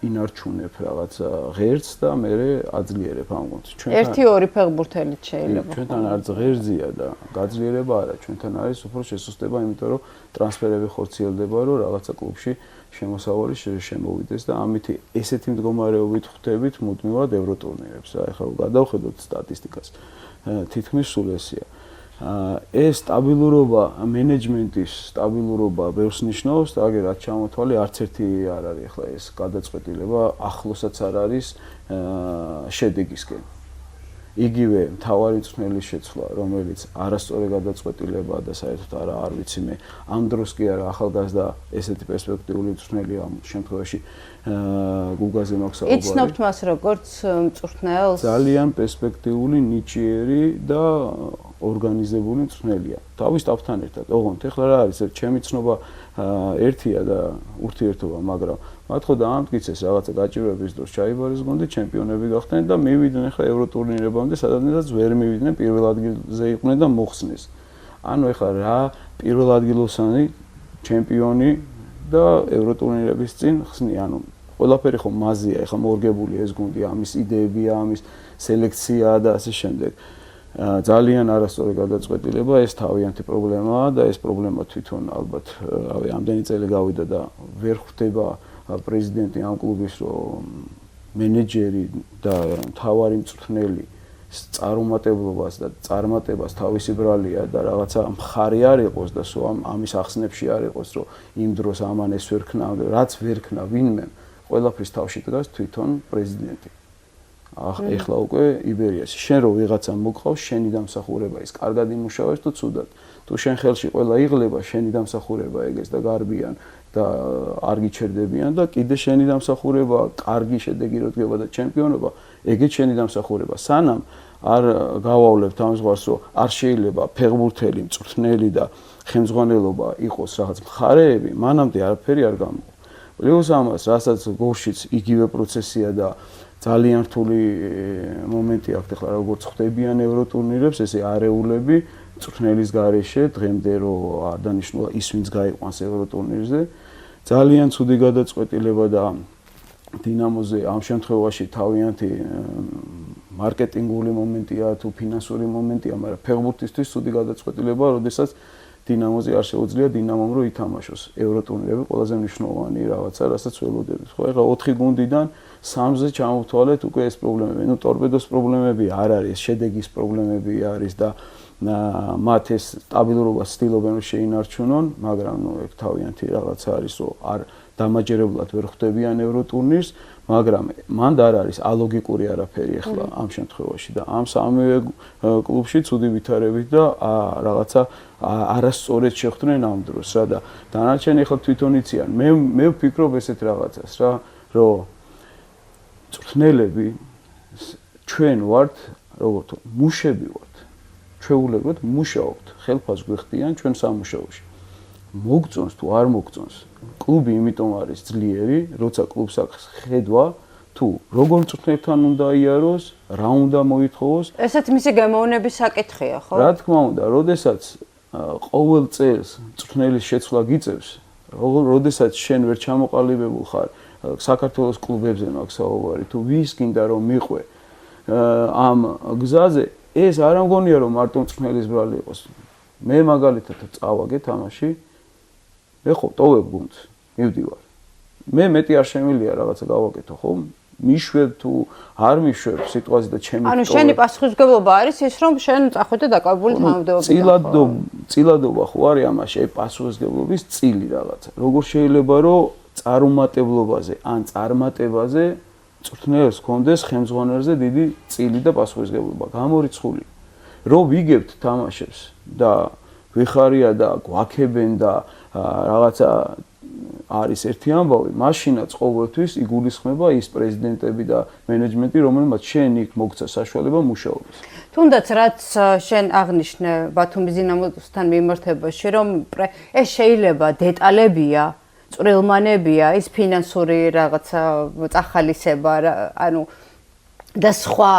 ინარჩუნებ რაღაცა ღერს და მე აძლიერებ ამ გუნდს. ერთი-ორი ფეხბურთელით შეიძლება. ჩვენთან არც ღერძია და გაძლიერება არა, ჩვენთან არის უფრო შესუსტება, იმიტომ რომ ტრანსფერები ხორციელდება, რომ რაღაცა კლუბში შემოსავალი შემოვიდეს და ამით ესეთი მდგომარეობით ხვდებით მუდმივად ევროტურნირებს. ეხლა გადავხედოთ სტატისტიკას. თითქმის სულ ესეა. ეს სტაბილურობა, მენეჯმენტის სტაბილურობა ბევრს ნიშნავს და აგერ რაც ჩამოთვალე, არც ერთი არ არის ახლა ეს გადაწყვეტილება, ახლოსაც არ არის შედეგისკენ. იგივე მთავარი მწვრთნელის შეცვლა, რომელიც არასწორი გადაწყვეტილებაა და საერთოდ არ ვიცი მე, ამ დროს კი არა ახალგაზრდა ესეთი პერსპექტიული მწვრთნელი ამ შემთხვევაში გუგაზე მაქვს საუბარი. იცნობთ მას როგორც მწვრთნელს? ძალიან პერსპექტიული, ნიჭიერი და ორგანიზებული მწვრთნელია. თავის სტაფთან ერთად. ოღონდ ეხლა რა არის, ჩემი ცნობა ერთია და ურთიერთობა, მაგრამ მათ ხო დაამტკიცეს რაღაცა გაჭირვების დროს ჩაიბარეს გუნდი, ჩემპიონები გახდნენ და მივიდნენ ეხლა ევროტურნირებამდე, სადაც ვერ მივიდნენ, პირველ ადგილზე იყვნენ და მოხსნეს. ანუ ეხლა რა პირველ ადგილოსანი ჩემპიონი და ევროტურნირების წინ ხსნი, ანუ ყველაფერი ხო მაზია, ეხლა მორგებული ეს გუნდი, ამის იდეებია, ამის სელექცია და ასე შემდეგ. ძალიან არასწორი გადაწყვეტილება, ეს თავიანთი პრობლემაა და ეს პრობლემა თვითონ ალბათ, რავი, ამდენი წელი გავიდა და ვერ ხვდება პრეზიდენტი ამ კლუბის, რომ მენეჯერი და მთავარი მწვრთნელი წარუმატებლობას და წარმატებას თავისი ბრალია და რაღაცა მხარი არ იყოს და სულ ამის ახსნებში არ იყოს, რომ იმ დროს ამან ეს ვერ ქნა, რაც ვერ ქნა ვინმე, ყველაფრის თავში დგას თვითონ პრეზიდენტი. ეხლა უკვე იბერიაში შენ რო ვიღაცა მოგყავს შენი დამსახურება ის კარგად იმუშავებს თუ ცუდად თუ შენ ხელში ყველა იღლება შენი დამსახურება ეგეს და გარბიან და არ გიჩერდებიან და კიდე შენი დამსახურება კარგი შედეგი რო დგება და ჩემპიონობა ეგეც შენი დამსახურება სანამ არ გავავლევთ ამ ზღვას რომ არ შეიძლება ფეხბურთელი მწვრთნელი და ხელმძღვანელობა იყოს რაღაც მხარეები მანამდე არაფერი არ გამოვა პლუს ამას რასაც გორშიც იგივე პროცესია და ძალიან რთული მომენტი აქვს ახლა როგორც ხდებიან ევროტურნირებს ესე არეულები მწვრთნელის გარეშე დღემდე რომ არ დანიშნულა ის ვინც გაიყვანს ევროტურნირზე ძალიან ცუდი გადაწყვეტილება და დინამოზე ამ შემთხვევაში თავიანთი მარკეტინგული მომენტია თუ ფინანსური მომენტია მაგრამ ფეხბურთისთვის ცუდი გადაწყვეტილება როდესაც დინამოზე არ შეუძლია დინამომ რომ ითამაშოს ევროტურნირები ყველაზე მნიშვნელოვანი რაღაცა რასაც ველოდებით ხო ეხლა 4 გუნდიდან 3-ზე ჩამოვთვალეთ უკვე ეს პრობლემები ნუ ტორპედოს პრობლემები არ არის შედეგის პრობლემები არის და მათ ეს სტაბილურობას ცდილობენ რომ შეინარჩუნონ მაგრამ ნუ ეგ თავიანთი რაღაცა არის რომ არ დამაჯერებლად ვერ ხვდებიან ევროტურნირს მაგრამ მანდ არ არის ალოგიკური არაფერი ახლა ამ შემთხვევაში და ამ სამივე კლუბში ცუდი ვითარებით და რაღაცა არასწორად შეხვდნენ ამ დროს რა და დანარჩენი ახლა თვითონ იციან მე ვფიქრობ ესეთ რაღაცას რა რომ მწვრთნელები ჩვენ ვართ როგორც მუშები ვართ ჩვეულებრივ მუშაობთ ხელფას გვიხდიან ჩვენ სამუშაოში მოგწონს თუ არ მოგწონს კლუბი იმიტომ არის ძლიერი როცა კლუბს აქვს ხედვა თუ როგორ მწვრთნელთან უნდა იაროს რა უნდა მოითხოვოს ესეც მისი გემოვნების საკითხია ხო რა თქმა უნდა როდესაც ყოველ წელს მწვრთნელის შეცვლა გიწევს როდესაც შენ ვერ ჩამოყალიბებულ ხარ საქართველოს კლუბებზე მაქვს საუბარი თუ ვის გინდა რომ მიყვე ამ გზაზე ეს არ ამგონია რომ მარტო მწვრთნელის ბრალი იყოს მე მაგალითად წავაგე თამაში მე ხო ტოვებ გუნდს მივდივარ. მე მეტი არ შემიძლია რაღაცა გავაკეთო, ხო? მიშვებ თუ არ მიშვებ სიტუაცია და ჩემი ანუ შენი პასუხისმგებლობა არის ის რომ შენ წახვიდე დაკავებული თანამდებობიდან. წილადობა ხო არის ამაში, აი პასუხისმგებლობის წილი რაღაცა. როგორ შეიძლება რომ წარუმატებლობაზე ან წარმატებაზე წვრთნელს ჰქონდეს ხელმძღვანელზე დიდი წილი და პასუხისმგებლობა. გამორიცხული. რომ ვიგებთ თამაშებს და ვიხარია და გვაქებენ და რაღაცა არის ერთი ამბავი, მაშინაც ყოველთვის იგულისხმება ის პრეზიდენტები და მენეჯმენტი, რომელმაც შენ იქ მოგცა საშუალება მუშაობის. თუნდაც რაც შენ აღნიშნე ბათუმის დინამოსთან მიმართებაში, რომ ეს შეიძლება დეტალებია, წვრილმანებია, ის ფინანსური რაღაცა წახალისება, ანუ და სხვა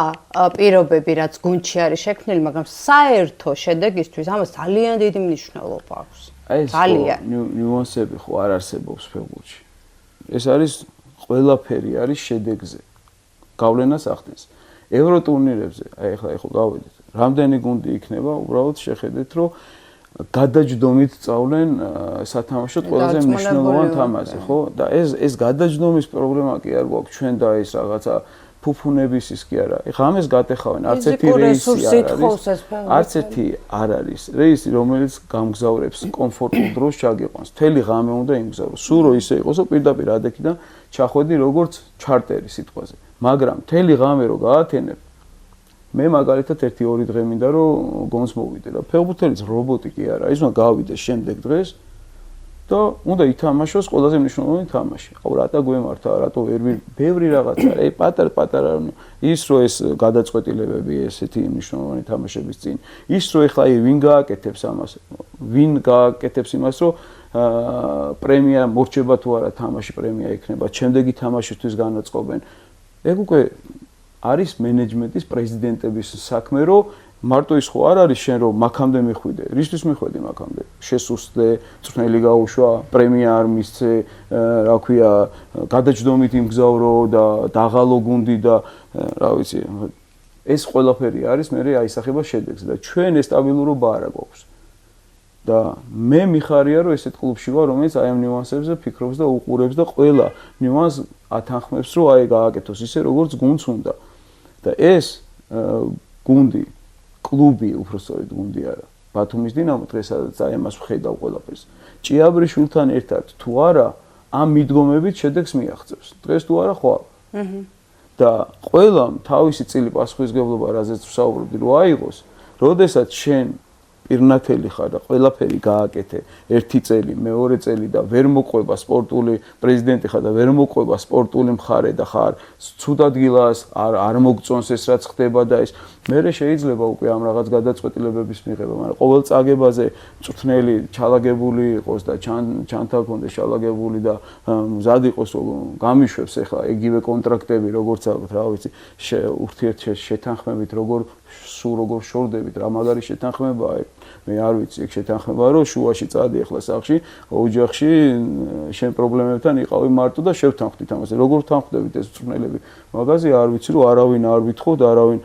პირობები, რაც გუნდში არის შექმნილი, მაგრამ საერთო შედეგისთვის ამას ძალიან დიდი მნიშვნელობა აქვს. ეს ნიუანსები ხო არ არსებობს ფეხბურთში. ეს არის ყველაფერი არის შედეგზე. გავლენას ახდენს. ევროტურნირებზე, აი ახლა გავედით. რამდენი გუნდი იქნება, უბრალოდ შეხედეთ, რომ გადაჯდომით წავლენ სათამაშოდ ყველაზე მნიშვნელოვან თამაშზე, ხო? და ეს გადაჯდომის პრობლემა კი არ გვაქვს ჩვენ და ეს რაღაცა ფუფუნების ის კი არა. ეხლა ამას გატეხავენ, არც ერთი რეისი არ არის. არც ერთი არ არის. რეისი, რომელიც გამგზავრებს კომფორტულ დროს ჩაგიყვანს. მთელი ღამე უნდა იმგზავროს. სულ რო ისე იყოს, რომ პირდაპირ ადექიდან ჩახვედი როგორც ჩარტერი სიტყვაზე. მაგრამ მთელი ღამე რო გაათენებ, მე მაგალითად 1-2 დღე მინდა რომ გონს მოვიდე და ფეხბურთელიც რობოტი კი არა. ის უნდა გავიდეს შემდეგ დღეს და უნდა ითამაშოს ყველაზე მნიშვნელოვანი თამაში. აუ რატო გვემართა, რატო ვერ ბევრი რაღაცა, აი პატარ-პატარა ის რო ეს გადაწყვეტილებები ესეთი მნიშვნელოვანი თამაშების წინ. ის რო ეხლა აი ვინ გააკეთებს ამას, ვინ გააკეთებს იმას, რომ პრემია მორჩება თუ არა თამაში პრემია იქნება, შემდეგი თამაშისთვის განაწყობენ. ეგ უკვე არის მენეჯმენტის პრეზიდენტების საქმე, რომ მარტო ის ხო არ არის შენ რომ მაქამდე მიხვიდე. რისთვის მიხვედი მაქამდე? შესუსტე, წვრთნელი გაუშვა, პრემია არ მისცე, რა ქვია, გადაჯდომით იმგზავრო და დაღალო გუნდი და რა ვიცი, ეს ყველაფერი არის მე აისახება შედეგს და ჩვენ ეს სტაბილურობა არ აქვს. და მე მიხარია რომ ესეთ კლუბში ვარ, რომელიც აი ამ ნიუანსებზე ფიქრობს და უყურებს და ყველა ნიუანს ათანხმებს, რომ აი გააკეთოს ისე როგორც გუნდს უნდა. და ეს გუნდი კლუბი უბრალოდ გუნდი არა. ბათუმის დინამო დღესაც აი ამას ვხედავ ყველაფერს. ჭიაბრიშვილთან ერთად თუ არა ამ მიდგომებით შედეგს მიაღწევს. დღეს თუ არა ხვალ. და ყველამ თავისი წილი პასუხისმგებლობა რაზეც ვსაუბრობდი რომ აიღოს, როდესაც შენ პირნათელი ხარ და ყველაფერი გააკეთე ერთი წელი, მეორე წელი და ვერ მოყვება სპორტული პრეზიდენტი ხარ და ვერ მოყვება სპორტული მხარე და ხარ ცუდ ადგილას არ მოგწონს ეს რაც ხდება და ეს მერე შეიძლება უკვე ამ რაღაც გადაწყვეტილებების მიღება, მაგრამ ყოველ წაგებაზე წვრთნელი ჩალაგებული იყოს და ჩანთა კონდეს ჩალაგებული და მზად იყოს რომ გამიშვებს ახლა იგივე კონტრაქტები როგორც აქვთ, რა ვიცი, ურთიერთშეთანხმებით როგორ შორდებით, რა მაგარი შეთანხმებაა. მე არ ვიცი, ეგ შეთანხმებაა, რომ შუაში წადი ახლა სახლში, ოჯახში შენ პრობლემებთან იყავი მარტო და შევთანხმდით ამაზე. როგორ თანხმდებით ეს წვრთნელები? მაგაზე არ ვიცი, რომ არავინ არ ვითხოვ და არავინ,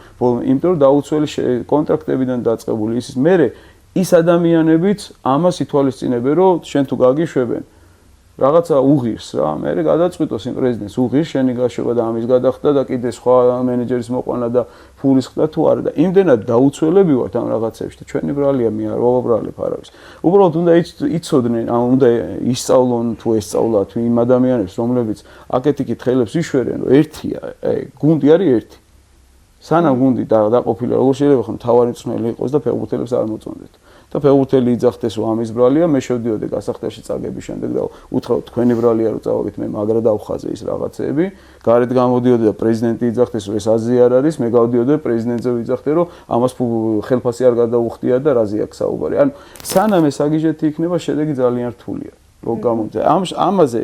იმიტომ რომ დაუცველი კონტრაქტებიდან დაწყებული ის მერე ის ადამიანებიც ამას ითვალისწინებენ, რომ შენ თუ გაგიშვებენ რაღაცა უღირს რა, მე გადაწყვიტოს იმ პრეზიდენტს უღირს შენი გაშვება და ამის გადახდა და კიდე სხვა მენეჯერის მოყვანა და ფულის ხდა თუ არა და იმდენად დაუცველები ვართ ამ რაღაცებში და ჩვენი ბრალია მე არ ვაბრალებ არავის. უბრალოდ უნდა იცოდნენ, უნდა ისწავლონ თუ ესწავლათ იმ ადამიანებს, რომლებიც აქეთ-იქით ხელებს იშვერენ, რომ ერთია, გუნდი არის ერთი. სანამ გუნდი დაყოფილია, როგორ შეიძლება ხომ თავარი წვრთნელი იყოს და ფეხბურთელებს არ მოწონდეთ. და ფეხბურთელი იძახდეს რომ ამის ბრალია, მე შევდიოდი გასახდაში წაგების შემდეგ და უთხრა თქვენი ბრალია რომ წავაგეთ, მე მაგრა დავხაზე ის რაღაცეები, გარეთ გამოდიოდი და პრეზიდენტი იძახდეს რომ ეს აზრი არ არის, მე გავდიოდი პრეზიდენტზე ვიძახდე რომ ამას ხელფასი არ გადაუხდია და რაზე აქვს საუბარი. ანუ სანამ ეს აგიჟეთი იქნება, შედეგი ძალიან რთულია. რო გამოძე. ამაზე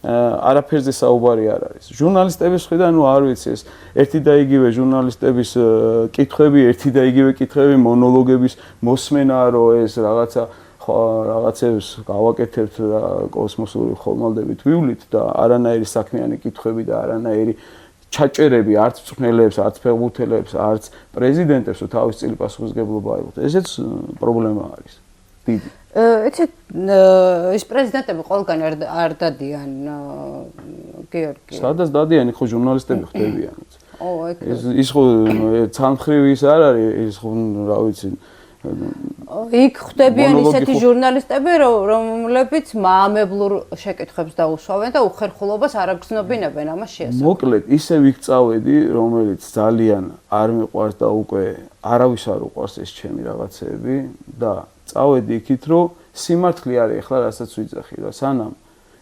არაფერზე საუბარი არ არის. ჟურნალისტების მხრიდან ნუ არ ვიცი ეს ერთი და იგივე ჟურნალისტების კითხვები, ერთი და იგივე კითხვები, მონოლოგების მოსმენა, რომ ეს რაღაცებს გავაკეთებთ და კოსმოსური ხომალდებით ვივლით და არანაირი საქმიანი კითხვები და არანაირი ჩაჭერები არც მწვრთნელებს, არც ფეხბურთელებს, არც პრეზიდენტებს, რომ თავის წილი პასუხისმგებლობა აიღოთ. ესეც პრობლემა არის. დიდი იცი ის პრეზიდენტები ყველგან არ დადიან გიორგი. სადაც დადიან, ხო ჟურნალისტები ხდებიან. ო, ეგ ის ხო ცალმხრივ ის არ არის, ის ხო რა ვიცი. იქ ხდებიან ისეთი ჟურნალისტები, რომლებიც მაამებლურ შეკითხვებს დაუსვავენ და უხერხულობას არ აგრძნობინებენ ამას შეასრულებენ. მოკლედ, ისე ვიქწავედი, რომელიც ძალიან არ მიყვარს და უკვე არავის არ უყვარს ეს ჩემი რაღაცეები და წავედი იქით, რომ სიმართლე არის ახლა რასაც ვიძახი, რა სანამ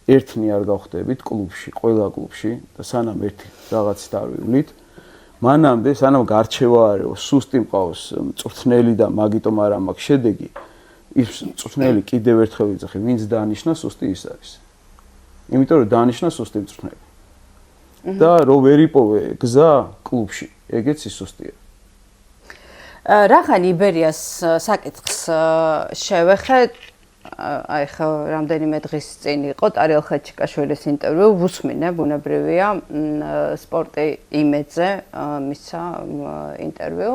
ერთნი არ გავხდებით კლუბში, ყველა კლუბში და სანამ ერთი რაღაცით არ ვივლით, მანამდე სანამ გარჩევა არის, სუსტი მყავს, მწვრთნელი და მაგიტომ არ მაქვს შედეგი, ის მწვრთნელი კიდევ ერთხელ ვიძახი, ვინც დაანიშნა სუსტი ის არის. იმიტომ რომ დაანიშნა სუსტი მწვრთნელი. და რო ვერ იპოვე გზა კლუბში, ეგეც სუსტია. რახან იბერიას საკითხს შევეხეთ, აი ხო რამდენიმე დღის წინ იყო ტარიელ ხეჩიკაშვილის ინტერვიუ, ვუსმინე, ბუნებრივია, სპორტი იმედზე მისცა ინტერვიუ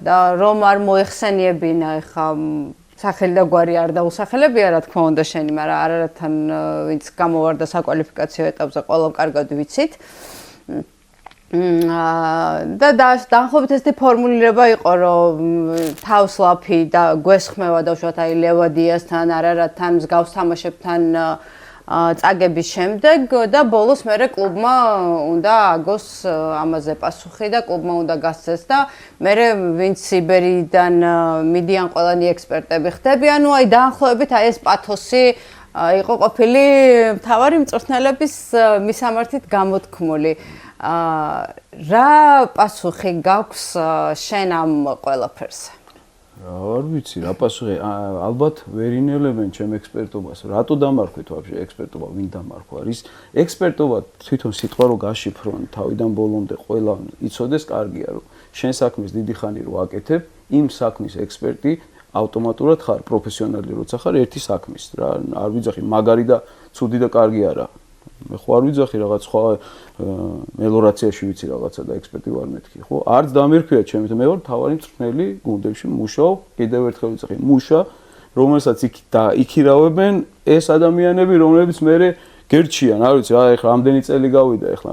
და რომ არ მოეხსენიებინა ხა სახელი და გვარი არ დაუსახელებია, რა თქმა უნდა შენი, მაგრამ არათან ვინც გამოვარდა საკვალიფიკაციო ეტაპზე, ყველამ კარგად ვიცით. და დაახლოებით ესეთი ფორმულირება იყო, რომ თავს ლაფი და გვესხმევა დავუშვათ აი ლევადიასთან, არარათან მსგავს თამაშებთან წაგების შემდეგ და ბოლოს მერე კლუბმა უნდა აგოს ამაზე პასუხი და კლუბმა უნდა გასცეს და მერე ვინც იბერიდან მიდიან ყველანი ექსპერტები ხდებიან, ну აი დაახლოებით აი ეს პათოსი იყო ყოფილი მთავარი მწვრთნელების მისამართით გამოთქმული. რა პასუხი გაქვს შენ ამ ყველაფერზე? არ ვიცი, რა პასუხი, ალბათ ვერ ინელებენ ჩემ ექსპერტობას. რატო დამარხვით ვაფშე ექსპერტობა, ვინ დამარქვა? ის ექსპერტობა თვითონ სიტყვა რო გაშიფრონ თავიდან ბოლომდე ყველა იცოდეს, კარგია რომ შენ საქმეს დიდი ხანი რო აკეთებ, იმ საქმის ექსპერტი ავტომატურად ხარ პროფესიონალი როცა ხარ ერთი საქმის რა არ ვიძახი მაგარი და ცუდი და კარგი არა მე ხო არ ვიძახი რაღაც სხვა მელორაციაში ვიცი რაღაცა და ექსპერტი ვარ მეთქი ხო არც დამირქვია ჩემი მე ვარ თავარი მწვრთნელი გუნდებში მუშაობ კიდევ ერთხელ ვიძახი მუშა რომელსაც იქირავებენ ეს ადამიანები რომლებიც მე გერჩიან არ ვიცი რა ეხლა ამდენი წელი გავიდა ეხლა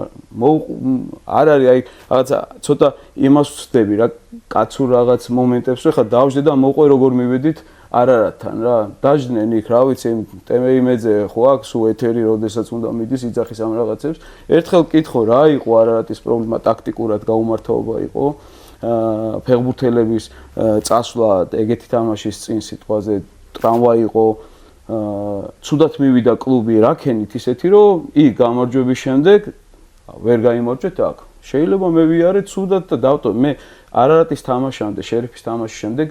არ არის აი რაღაცა ცოტა იმას ვწდები რა კაცურ რაღაც მომენტებს ეხლა დავждე და მოყვე როგორ მივედით არარათან რა დაждდნენ იქ რა ვიცი ტემეიმეძე ხო აქვს სულ ეთერი როდესაც უნდა მიდის იძახის ამ რაღაცებს ერთხელ კითხო რა იყო არარატის პრობლემა ტაქტიკურად გაუმართავობა იყო ფეხბურთელების წასვლა ეგეთი თამაშის წინ სიტყვაზე ტრამვა იყო ცუდად მივიდა კლუბი რაკენით ისეთი რომ იქ გამარჯვების შემდეგ ვერ გაიმარჯვეთ აქ შეიძლება მე ვიარე ცუდად და დავტო მე არარატის თამაშამდე შერიფის თამაშის შემდეგ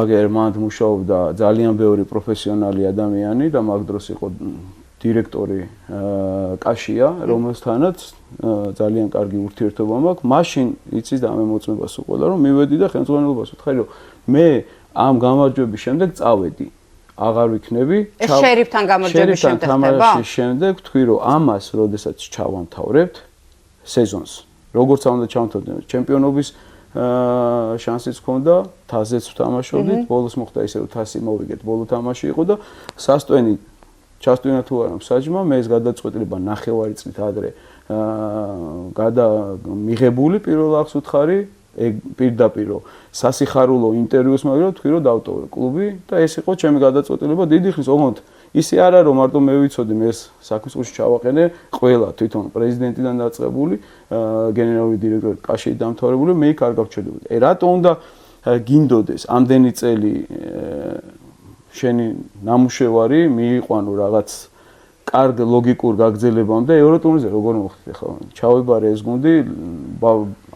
აგერ მანდ მუშაობდა ძალიან ბევრი პროფესიონალი ადამიანი და მაგ დროს იყო დირექტორი კაშია რომელთანაც ძალიან კარგი ურთიერთობა მაქვს მაშინ იცის და მე მოწმებას უყოლა რომ მივედი და ხელმძღვანელობას ვთხარი რომ მე ამ გამარჯვების შემდეგ წავედი აღარ ვიქნები შერიფთან გამარჯვების შემდეგ ხდება თამაშის შემდეგ ვთქვი რომ ამას როდესაც ჩავამთავრებთ სეზონს როგორც უნდა ჩავამთავრებთ ჩემპიონობის შანსიც ჰქონდა თასზეც ვთამაშობდით ბოლოს მოხდა ისე რომ თასი მოვიგეთ ბოლო თამაში იყო და სასტვენი ჩასტვინა თუ არა მსაჯმა მე ეს გადაწყვეტილება ნახევარი წლით ადრე მიღებული პირველ ახს ვთხარი ეგ პირდაპირ სასიხარულო ინტერვიუს მაგრამ ვთქვი რომ დავტოვე კლუბი და ეს იყო ჩემი გადაწყვეტილება დიდი ხნის ოღონდ ისე არა რომ მარტო მე ვიცოდი მე ეს საქმის ყურში ჩავაყენე ყველა თვითონ პრეზიდენტიდან დაწყებული გენერალური დირექტორი კაშიით დამთავრებული მე იქ არ გავჩერდებოდი რატო უნდა გინდოდეს ამდენი წელი შენი ნამუშევარი მიიყვანო რაღაც კარგ ლოგიკურ გაგრძელებამდე ევროტურნირზე როგორ მოხდა ხო ჩავიბარე ეს გუნდი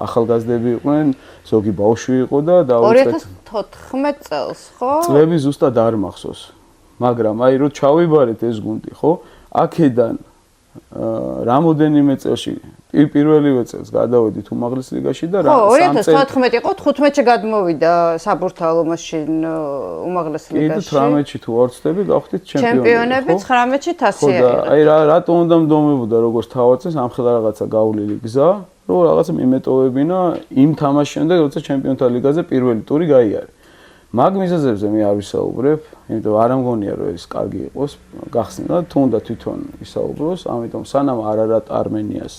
ახალგაზრდები იყვნენ ზოგი ბავშვი იყო და 2014 წელს ხო წლები ზუსტად არ მახსოვს მაგრამ აი რო ჩავიბარეთ ეს გუნდი ხო აქედან რამოდენიმე წელში პირველივე წელს გადავედით უმაღლეს ლიგაში და რა 2014 იყო 15-ში გადმოვიდა საბურთალო მაშინ უმაღლეს ლიგაში კიდე 18-ში თუ არ ვცდები გავხდით ჩემპიონები 19-ში თასი და აი რატო უნდა მდომებოდა როგორც თავაცეს ამ ხელა რაღაცა გავლილი გზა რომ რაღაცა მიმეტოვებინა იმ თამაშის შემდეგ როცა ჩემპიონთა ლიგაზე პირველი ტური გაიარე მაგ მიზეზებზე მე არ ვისაუბრებ, იმიტომ არ მგონია რომ ეს კარგი იყოს, გახსნა და თუნდა თვითონ ისაუბროს, ამიტომ სანამ არარატ არმენიას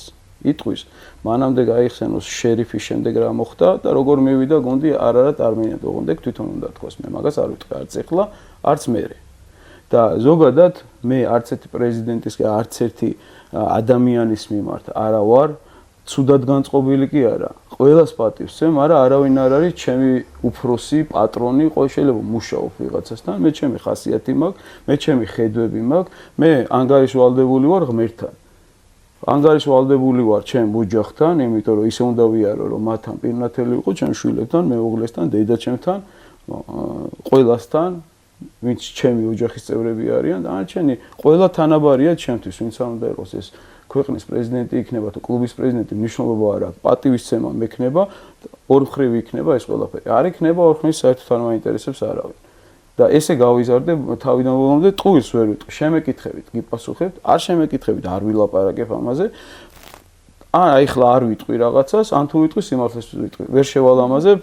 იტყვის, მანამდე გაიხსენოს შერიფის შემდეგ რა მოხდა და როგორ მივიდა გუნდი არარატ არმენია, ოღონდ თვითონ უნდა თქვას, მე მაგას არ ვიტყვი არც ეხლა, არც მერე. და ზოგადად მე არც ერთი პრეზიდენტისკენ, არც ერთი ადამიანის მიმართ არა ვარ ცუდად განწყობილი კი არა. ყველას პატივს ვცემ, მაგრამ არავინ არ არის ჩემი უფროსი, პატრონი, ყოველ შეიძლება მუშაობ ვიღაცასთან, მე ჩემი ხასიათი მაქვს, მე ჩემი ხედვები მაქვს, მე ანგარიშვალდებული ვარ ღმერთთან. ანგარიშვალდებული ვარ ჩემ ოჯახთან, იმიტომ რომ ისე უნდა ვიარო, რომ მათთან პირნათელი ვიყო, ჩემ შვილებთან, მეუღლესთან, დედაჩემთან, ყველასთან, ვინც ჩემი ოჯახის წევრები არიან, დანარჩენი ყველა თანაბარია ჩემთვის, ვინც არ უნდა იყოს ეს ქვეყნის პრეზიდენტი იქნება თუ კლუბის პრეზიდენტი, მნიშვნელობა არ აქვს, პატივისცემა მექნება, ორ მხრივ იქნება ეს ყველაფერი. არ იქნება ორ მხრივ საერთოდ არ მაინტერესებს არავინ. და ესე გავიზარდე თავიდან ბოლომდე ტყუილს ვერ ვიტყვი, შემეკითხებით, გიპასუხებთ, არ შემეკითხებით, არ ვილაპარაკებ ამაზე. აი ახლა არ ვიტყვი რაღაცას, ან თუ ვიტყვი სიმართლეს ვიტყვი. ვერ შევალამაზებ,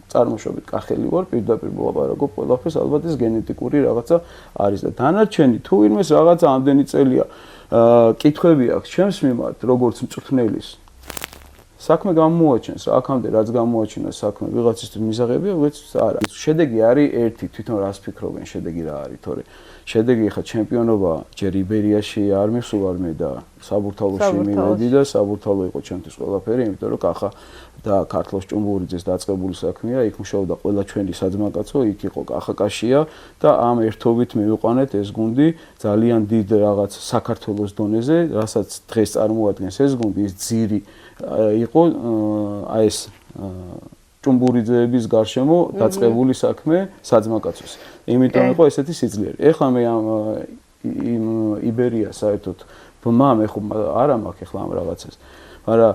წარმოშობით კახელი ვარ, პირდაპირ ვლაპარაკობ ყველაფერს, ალბათ ეს გენეტიკური რაღაცა არის და დანარჩენი თუ ვინმეს რაღაცა ამდენი წელია კითხვები აქვს ჩემს მიმართ, როგორც მწვრთნელის. საქმე გამოაჩენს, აქამდე რაც გამოაჩინა საქმე, ვიღაცისთვის მიზაღებია, ვიღაცისთვის არა. შედეგი არის ერთი, თვითონ რას ფიქრობენ, შედეგი რა არის, თორე შედეგი ხა ჩემპიონობა ჯერ იბერიაში არ მივსულარ მე და საბურთალოში მივედი და საბურთალო იყო ჩემთვის ყველაფერი, იმიტომ რომ კახა და ქართლოს ჭუმბურიძეს დაწყებული საქმეა, იქ მუშაობდა ყველა ჩვენი საძმაკაცო, იქ იყო კახაკაშია და ამ ერთობით მივიყვანეთ ეს გუნდი ძალიან დიდ რაღაც საქართველოს დონეზე, რასაც დღეს წარმოადგენს ეს გუნდი, ის ძირი იყო აი ეს ჭუმბურიძეების გარშემო დაწყებული საქმე საძმაკაცოს. იმიტომ იყო ესეთი სიძლიერე. ეხლა მე იმ იბერია საერთოდ ბმა მე ხო არა მაქვს ეხლა ამ რაღაცას. მაგრამ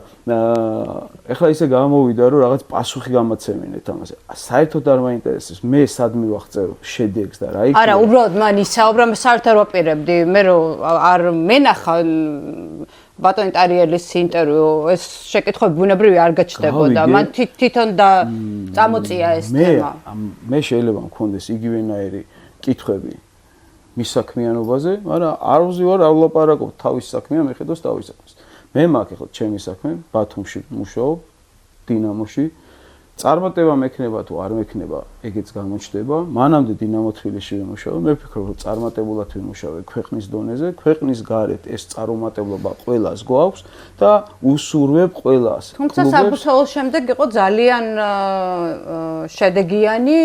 ეხლა ისე გამოვიდა რომ რაღაც პასუხი გამაცემინეთ ამაზე. საერთოდ არ მაინტერესებს მე სად მივახწევ შედეგს და რა იქნება. არა, უბრალოდ მან ისაუბრა, მე საერთოდ არ ვაპირებდი. მე რომ არ მენახა ბატონი ტარიელის ინტერვიუ, ეს შეკითხვები ბუნებრივი არ გაჩნდებოდა. მან თვითონ და წამოწია ეს თემა. მე შეიძლება მქონდეს იგივენაირი კითხვები მის საქმიანობაზე, მაგრამ არ ვზივარ, არ ვლაპარაკობ თავის საქმეა, მეხედოს თავის საქმეს. მე მაქვს ახლა ჩემი საქმე, ბათუმში მუშაობ, დინამოში. წარმატება მექნება თუ არ მექნება, ეგეც გამოჩნდება. მანამდე დინამო თბილისში ვიმუშავე, მე ვფიქრობ, რომ წარმატებულად ვიმუშავე ქვეყნის დონეზე, ქვეყნის გარეთ ეს წარუმატებლობა ყველას გვაქვს და უსურვებ ყველას. თუმცა საბურთალოს შემდეგ იყო ძალიან შედეგიანი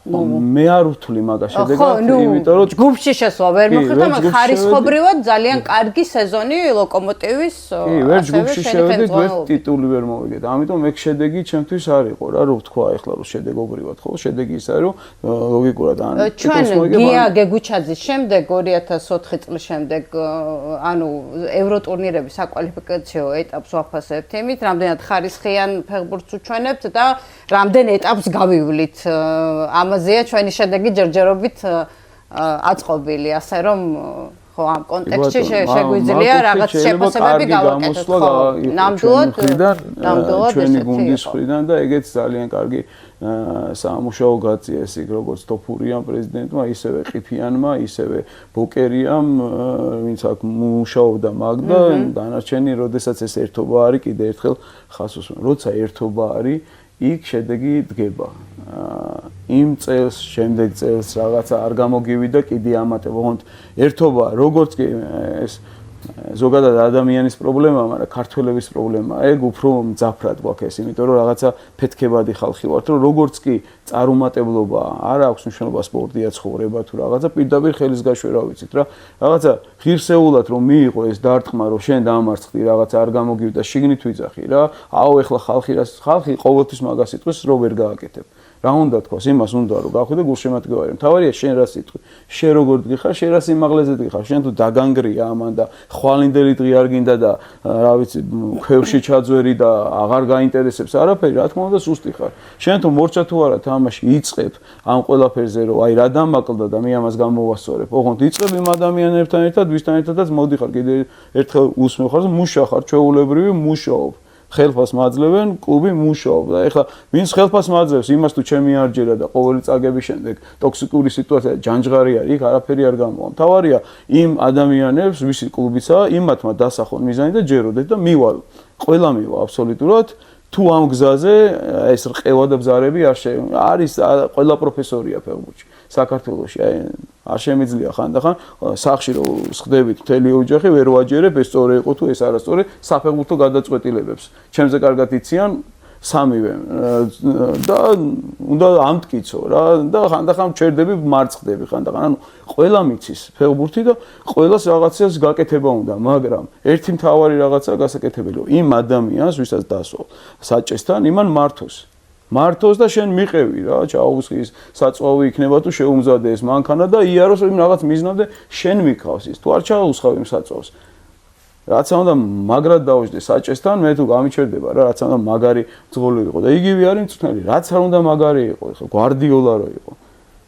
მე არ ვთვლი მაგას შედეგად, იმიტომ რომ ჯგუფში შესვლა ვერ მოხერხდა, მაგრამ ხარისხობრივად ძალიან კარგი სეზონი ლოკომოტივის კი, ვერ ჯგუფში შევედით, ვერ ტიტული ვერ მოვიგეთ. ამიტომ ეგ შედეგი ჩემთვის არ იყო რა, რომ ვთქვა ახლა რომ შედეგობრივად, ხო, შედეგი ის არის, რომ ლოგიკურად ან ჩვენ გია გეგუჩაძის შემდეგ 2004 წლის შემდეგ, ანუ ევროტურნირების საკვალიფიკაციო ეტაპს ვაფასებთ იმით, რამდენად ხარისხიან ფეხბურთს უჩვენებთ და რამდენ ეტაპს გავივლით. ამაზეა ჩვენი შედეგი ჯერჯერობით აწყობილი, ასე რომ ხო ამ კონტექსტში შეგვიძლია რაღაც შეფასებები გავაკეთოთ. ნამდვილად ჩვენი გუნდის მხრიდან და ეგეც ძალიან კარგი სამუშაო გაწია ეს იქ როგორც თოფურიან პრეზიდენტმა, ისევე ყიფიანმა, ისევე ბოკერიამ, ვინც აქ მუშაობდა მაგ და დანარჩენი, როდესაც ეს ერთობა არის, კიდე ერთხელ ხას უსმენ, როცა ერთობა არის იქ შედეგი დგება. იმ წელს, შემდეგ წელს რაღაცა არ გამოგივიდა, კიდე ამატება. ოღონდ ერთობა, როგორც კი ეს ზოგადად ადამიანის პრობლემაა, მაგრამ ქართველების პრობლემაა. ეგ უფრო მძაფრად გვაქვს ეს, იმიტომ რომ რაღაცა ფეთქებადი ხალხი ვართ, რომ როგორც კი წარუმატებლობა არ აქვს მნიშვნელობა სპორტია, ცხოვრება თუ რაღაცა, პირდაპირ ხელის გაშვერა ვიცით რა. რაღაცა ღირსეულად რომ მიიღო ეს დარტყმა, რომ შენ დამარცხდი, რაღაცა არ გამოგივიდა, შიგნით ვიძახი რა. აუ ეხლა ხალხი ყოველთვის მაგას იტყვის, რომ ვერ გააკეთებ. რა უნდა თქვას, იმას უნდა რომ გახვიდე გულშემატკივარი. მთავარია შენ რას იტყვი. შენ როგორ დგიხარ, შენ რა სიმაღლეზე დგიხარ. შენ თუ დაგანგრია ამან და ხვალინდელი დღე არ გინდა და რა ვიცი, ქვევში ჩაძვერი და აღარ გაინტერესებს არაფერი, რა თქმა უნდა სუსტი ხარ. შენ თუ მორჩა თუ არა თამაში იწყებ ამ ყველაფერზე, რომ აი რა დამაკლდა და მე ამას გამოვასწორებ. ოღონდ იწყებ იმ ადამიანებთან ერთად, ვისთან ერთადაც მოდიხარ, კიდე ერთხელ უსმევ ხარ, მუშა ხარ, ჩვეულებრივი მუშაობ. ხელფას მაძლევენ, კლუბი მუშაობს. და ეხლა ვინც ხელფას მაძლევს, იმას თუ ჩემი არ ჯერა და ყოველი წაგების შემდეგ ტოქსიკური სიტუაცია ჯანჯღარი არის, იქ არაფერი არ გამოვა. მთავარია იმ ადამიანებს, ვისი კლუბიცაა, იმათმა დასახონ მიზანი და ჯეროდეთ და მივალ. ყველა მივა აბსოლუტურად. თუ ამ გზაზე ეს რყევა და ბზარები არის ყველა პროფესორია ფეხბურთში საქართველოში არ შემიძლია ხანდახან სახში რომ ხდებით მთელი ოჯახი ვერ ვაჯერებ ეს სწორი იყო თუ ეს არასწორი საფეხბურთო გადაწყვეტილებებს ჩემზე კარგად იციან სამივე და უნდა ამტკიცო რა და ხანდახან ჩერდები მარცხდები ხანდახან ანუ ყველა მიცის ფეხბურთი და ყველას რაღაცას გაკეთება უნდა მაგრამ ერთი მთავარი რაღაცა გასაკეთებელი იმ ადამიანს ვისაც დასვა საჭესთან იმან მართოს და შენ მიყევი რა ჩაუსხის საწვავი იქნება თუ შეუმზადე ეს მანქანა და იაროს იმ რაღაც მიზნამდე შენ მიქავს ის თუ არ ჩაუსხავ იმ საწვავს რაც უნდა მაგრად დაუჯდე საჭესთან მე თუ გამიჩერდება რა რაც უნდა მაგარი ძღოლი იყო და იგივე არის მწვრთნელი რაც არ უნდა მაგარი იყო ხო გვარდიოლა რო იყო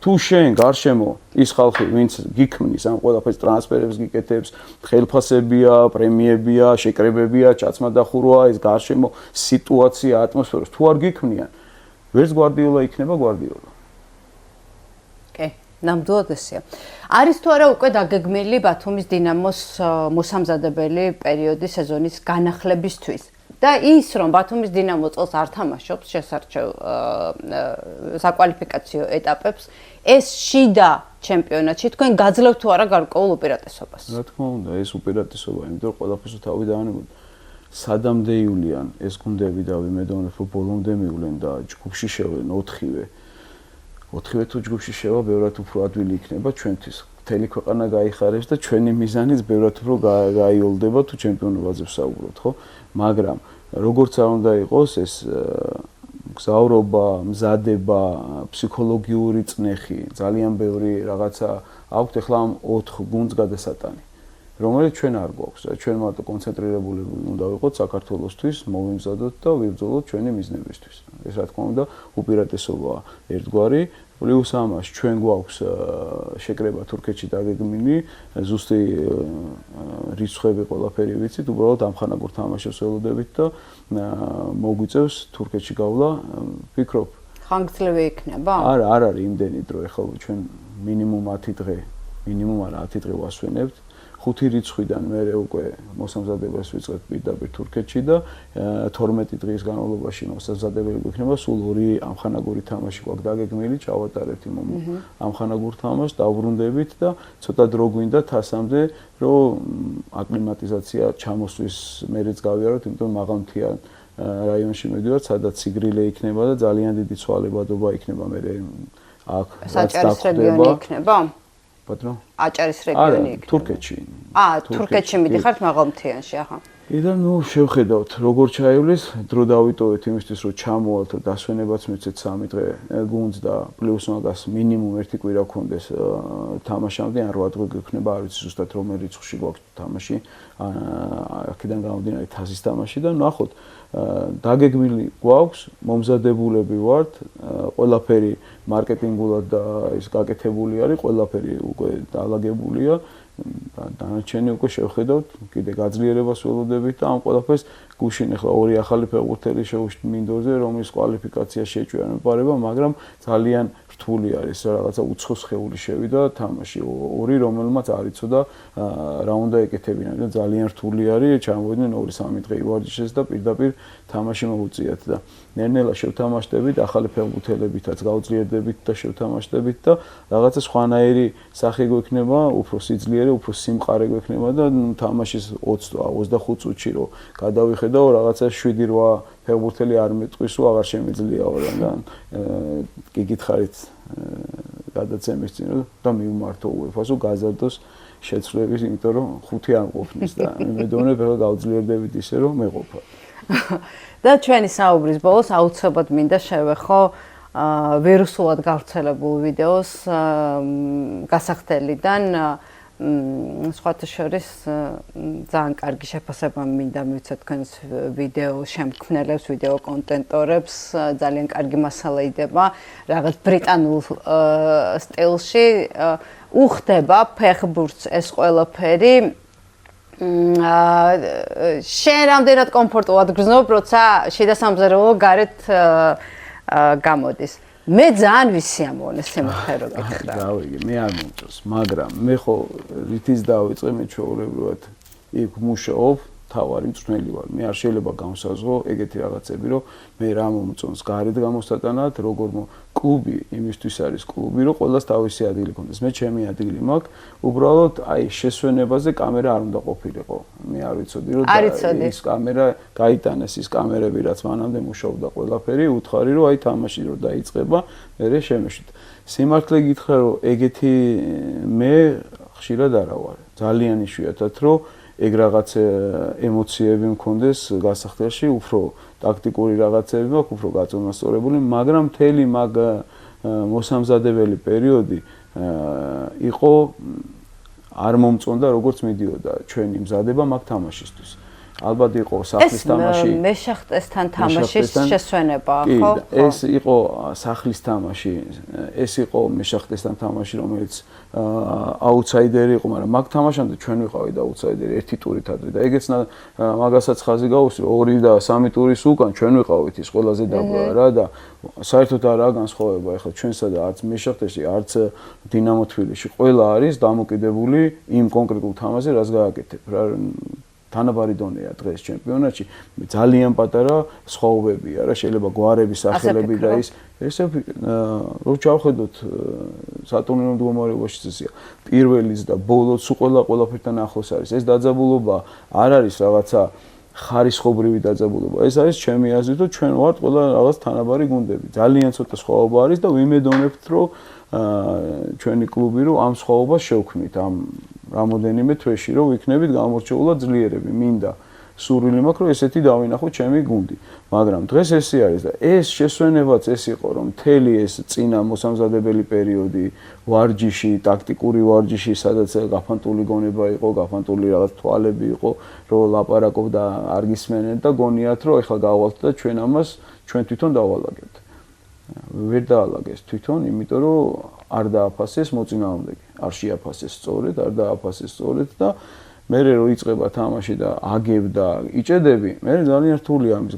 თუ შენ გარშემო ის ხალხი ვინც გიქმნის ამ ყველაფერს ტრანსფერებს გიკეთებს ხელფასებია პრემიებია შეკრებებია ჩაცმა და ხურვა ეს გარშემო სიტუაცია ატმოსფეროს თუ არ გიქმნიან ვერც გვარდიოლა იქნება გვარდიოლა კი ნამდვილად ესეა. არის თუ არა უკვე დაგეგმილი ბათუმის დინამოს მოსამზადებელი პერიოდი სეზონის განახლებისთვის და ის რომ ბათუმის დინამო წელს არ თამაშობს შესარჩევ საკვალიფიკაციო ეტაპებს ეს შიდა ჩემპიონატში თქვენ გაძლევთ თუ არა გარკვეულ უპირატესობას? რა თქმა უნდა ეს უპირატესობა იმიტომ რომ ყველაფერს თავი დაანებოთ სადამდე ივლიან ეს გუნდები და ვიმედოვნებ რომ ბოლომდე მივლენ და ჯგუფში შევენ 4-ვე თუ ჯგუფში შევა ბევრად უფრო ადვილი იქნება ჩვენთვის. მთელი ქვეყანა გაიხარებს და ჩვენი მიზანიც ბევრად უფრო გაიოლდება თუ ჩემპიონობაზე ვსაუბრობთ, ხო? მაგრამ როგორც არ უნდა იყოს ეს გზავრობა, მზადება, ფსიქოლოგიური წნეხი, ძალიან ბევრი რაღაცა აქვთ ახლა ამ 4 გუნდს გადასატანი. რომელიც ჩვენ არ გვაქვს. ჩვენ მარტო კონცენტრირებული უნდა ვიყოთ საქართველოსთვის, მოვიმზადოთ და ვიბრძოლოთ ჩვენი მიზნებისთვის. ეს რა თქმა უნდა უპირატესობაა ერთგვარი. პლუს ამას ჩვენ გვაქვს შეკრება თურქეთში დაგეგმილი, ზუსტი რიცხვები ყველაფერი ვიცით, უბრალოდ ამხანაგურ თამაშებს ველოდებით და მოგვიწევს თურქეთში გავლა, ვფიქრობ. ხანგრძლივი იქნება? არა, არ არის იმდენი დრო, ეხლა ჩვენ მინიმუმ 10 დღე, მინიმუმ არა 10 დღე ვასვენებთ. 5 რიცხვიდან მე უკვე მოსამზადებას ვიწყებ პირდაპირ თურქეთში და 12 დღის განმავლობაში მოსამზადებელი გვექნება სულ 2 ამხანაგური თამაში გვაქვს დაგეგმილი, ჩავატარებთ იმ ამხანაგურ თამაშს, დავბრუნდებით და ცოტა დრო გვინდა თასამდე, რომ აკლიმატიზაცია ჩამოსვლის მერეც გავიაროთ, იმიტომ რომ მაღალმთიან რაიონში მივიდივართ, სადაც სიგრილე იქნება და ძალიან დიდი ცვალებადობა იქნება მე აქ საჭარის რეგიონი იქნება? ბატონო აჭარის რეგიონი იქნება. თურქეთში. თურქეთში მიდიხართ მაღალმთიანში, ახლა. იდან შევხედავთ როგორ ჩაივლის, დრო დავიტოვეთ იმისთვის რომ ჩამოვალთ, რომ დასვენებაც მიცეთ 3 დღე გუნდს და პლუს მაგას მინიმუმ 1 კვირა გქონდეს თამაშამდე, ან 8 დღე გექნება, არ ვიცი ზუსტად რომელ რიცხვში გვაქვს თამაში, აქედან გამომდინარე თასის თამაში და ნახოთ დაგეგმილი გვაქვს, მომზადებულები ვართ, ყველაფერი მარკეტინგულად და ის გაკეთებული არის, ყველაფერი უკვე დაალაგებულია. დანარჩენი უკვე შევხედავთ, კიდე გაძლიერებას ველოდებით და ამ ყველაფერს გუშინ ახლა 2 ახალი ფეხბურთელი შევშთ მინდორზე, რომლის კვალიფიკაცია შეჭვია მეპარება, მაგრამ ძალიან რთული არის, რაღაცა უცხო სხეული შევიდა თამაში, 2 რომელმაც არ იცოდა რა უნდა ეკეთებინა და ძალიან რთული არის, ჩამოვიდნენ 2-3 დღე ივარჯიშეს და პირდაპირ თამაში მოუწიათ და ნელ-ნელა შევთამაშდებით, ახალი ფეხბურთელებითაც გავძლიერდებით და შევთამაშდებით და რაღაცა სხვანაირი სახე გვექნება, უფრო სიძლიერე, უფრო სიმყარე გვექნება და თამაშის 20-25 წუთში რომ გადავიხედავ, რაღაცა 7-8 ფეხბურთელი არ მეტყვის, რომ აღარ შემიძლიაო და კი გითხარით გადაცემის წინ და მივმართო UEFA-ს, რომ გაზარდოს შეცვლების, იმიტომ რომ 5 არ ყოფნის და იმედოვნებ ახლა გავძლიერდებით ისე რომ მეყოფა. და ჩვენი საუბრის ბოლოს აუცილებლად მინდა შევეხო ვირუსულად გავრცელებულ ვიდეოს გასახდელიდან სხვათა შორის ძალიან კარგი შეფასება მინდა მივცეთ თქვენს ვიდეო შემქმნელებს, ვიდეო კონტენტორებს, ძალიან კარგი მასალა იდება, რაღაც ბრიტანულ სტილში უხდება ფეხბურთს ეს ყველაფერი შენ რამდენად კომფორტულად გრძნობ, როცა შიდა სამზარეულო გარეთ გამოდის. მე ძალიან ვისიამოვნე სიმართლე რო გითხრა. დავიგე, მე არ მომწონს, მაგრამ მე ხო რითიც დავიწყე მე ჩვეულებრივად იქ მუშაობ, თავარი მწვრთნელი ვარ. მე არ შეიძლება გავსაზღო ეგეთი რაღაცები, რომ მე რა მომწონს გარეთ გამოსატანად, როგორ კლუბი იმისთვის არის კლუბი, რომ ყველას თავისი ადგილი ქონდეს. მე ჩემი ადგილი მაქვს, უბრალოდ აი შესვენებაზე კამერა არ უნდა ყოფილიყო. მე არ ვიცოდი, რომ ის კამერა გაიტანეს, ის კამერები რაც მანამდე მუშაობდა ყველაფერი, უთხარი რომ აი თამაში რო დაიწყება, მე შემეშვით. სიმართლე გითხრა, რომ ეგეთი მე ხშირად არა ვარ. ძალიან იშვიათად რომ ეგ რაღაც ემოციები მქონდეს გასახდელში, უფრო ტაქტიკური რაღაცები მაქვს, უფრო გაწონასწორებული, მაგრამ მთელი მაგ მოსამზადებელი პერიოდი იყო არ მომწონდა როგორც მიდიოდა ჩვენი მზადება მაგ თამაშისთვის. ალბათ იყო სახლის თამაში. ეს მეშახტესთან თამაშის შესვენება, ხო? ეს იყო სახლის თამაში, ეს იყო მეშახტესთან თამაში, რომელიც აუთსაიდერი იყო, მაგრამ მაგ თამაშამდე ჩვენ ვიყავით აუთსაიდერი ერთი ტურით ადრე და ეგეც მაგასაც ხაზი გაუსწრო 2 და 3 ტურის უკან ჩვენ ვიყავით ის ყველაზე დაბლა რა და საერთოდ არა განსხვავება ეხლა ჩვენსა და არც მეშახტეში, არც დინამო თბილისში ყველა არის დამოკიდებული იმ კონკრეტულ თამაშზე, რაც გააკეთებ რა თანაბარი დონეა დღეს ჩემპიონატში ძალიან პატარა სხვაობებია რა შეიძლება გვარების სახელები და ესე რო ჩავხედოთ სატურნირო მდგომარეობაში წესია პირველიც და ბოლოც ყველაფერთან ახლოს არის ეს დაძაბულობა არ არის რაღაცა ხარისხობრივი დაძაბულობა ეს არის ჩემი აზრით რომ ჩვენ ვართ ყველა რაღაც თანაბარი გუნდები ძალიან ცოტა სხვაობა არის და ვიმედოვნებთ რომ ჩვენი კლუბი რომ ამ სხვაობას შევქმნით ამ რამოდენიმე თვეში რომ ვიქნებით გამორჩეულად ძლიერები მინდა სურვილი მაქვს რომ ესეთი დავინახოთ ჩემი გუნდი მაგრამ დღეს ესე არის და ეს შესვენებაც ეს იყო რომ მთელი ეს წინა მოსამზადებელი პერიოდი ვარჯიში ტაქტიკური ვარჯიში სადაც გაფანტული გონება იყო გაფანტული რაღაც თვალები იყო რომ ლაპარაკობდა არ გისმენენ და გონიათ რომ ეხლა გავალთ და ჩვენ ამას ჩვენ თვითონ დავალაგებთ ვერ დაალაგეს თვითონ იმიტომ რომ არ დააფასეს მოწინააღმდეგე არ შეაფასეს სწორედ არ დააფასეს სწორედ და მე რო იწყება თამაში და აგებ და იჭედები მე ძალიან რთულია ამის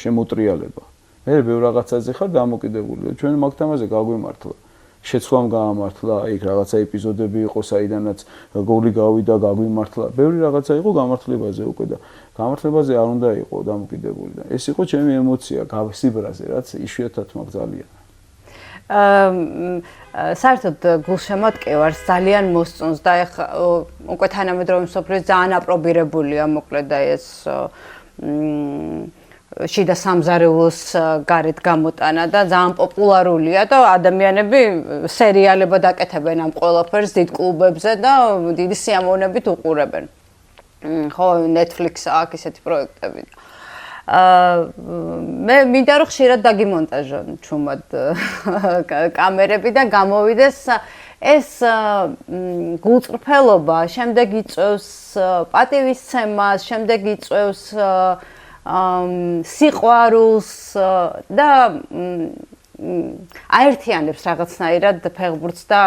შემოტრიალება მე ბევრ რაღაცაზე ხარ დამოკიდებული ჩვენ მაგ თამაზე გაგვიმართლა შეცვლამ გაამართლა იქ რაღაცა ეპიზოდები იყო საიდანაც გოლი გავიდა გაგვიმართლა ბევრი რაღაცა იყო გამართლებაზე უკვე და გამართლებაზე არ უნდა იყო დამოკიდებული და ეს იყო ჩემი ემოცია გავსიბრაზე რაც იშვიათად მაგ ძალიან საერთოდ გულშემატკივარს ძალიან მოსწონს და ეხლა უკვე თანამედროვე მსოფლიოს ძალიან აპრობირებულია მოკლედ და ეს შიდა სამზარეულოს გარეთ გამოტანა და ძალიან პოპულარულია და ადამიანები სერიალებად აკეთებენ ამ ყველაფერს დიდ კლუბებზე და დიდი სიამოვნებით უყურებენ. ხო, Netflix აქვს ესეთი პროექტები. მე მინდა რომ ხშირად დაგიმონტაჟონ ჩუმად კამერები და გამოვიდეს ეს გულწრფელობა, შემდეგ იწევს პატივისცემას, შემდეგ იწევს სიყვარულს და აერთიანებს რაღაცნაირად ფეხბურთს და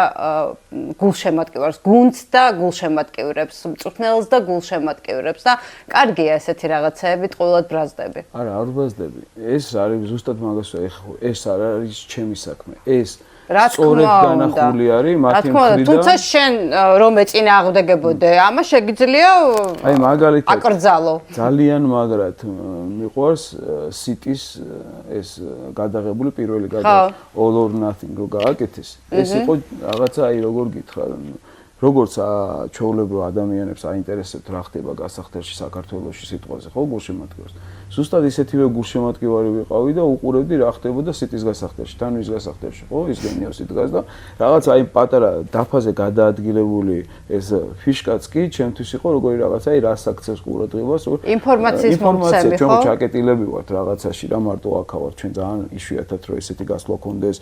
გულშემატკივარს, გუნდს და გულშემატკივრებს, მწვრთნელს და გულშემატკივრებს და კარგია ესეთი რაღაცეები ტყუილად ბრაზდები. არა, არ ბრაზდები. ეს არის ზუსტად მაგას ეს არ არის ჩემი საქმე. ეს სწორედ განახული არის მათი მხრიდან. თუმცა შენ რომ ეწინააღმდეგებოდე, ამას შეგიძლია აი მაგალითად აკრძალო. ძალიან მაგრად მიყვარს City-ს ეს გადაღებული პირველი გადაღებული All or Nothing რო გააკეთეს. ეს იყო რაღაცა აი როგორ გითხრა როგორც ჩვეულებრივ ადამიანებს აინტერესებთ რა ხდება გასახდელში საქართველოში სიტყვაზე ხო გულშემატკივარს ზუსტად ისეთივე გულშემატკივარი ვიყავი და უყურებდი რა ხდებოდა City-ს გასახდელში თან ვის გასახდელში ხო ის გენიოსი დგას და რაღაც აი პატარა დაფაზე გადაადგილებული ეს ფიშკაც კი ჩემთვის იყო როგორი რაღაცა აი რას აქცევს ყურადღებას ინფორმაციის მომცემი ხო ჩვენ ჩაკეტილები ვართ რაღაცაში რა მარტო აქავართ ჩვენ ძალიან იშვიათად რომ ესეთი გასვლა ქონდეს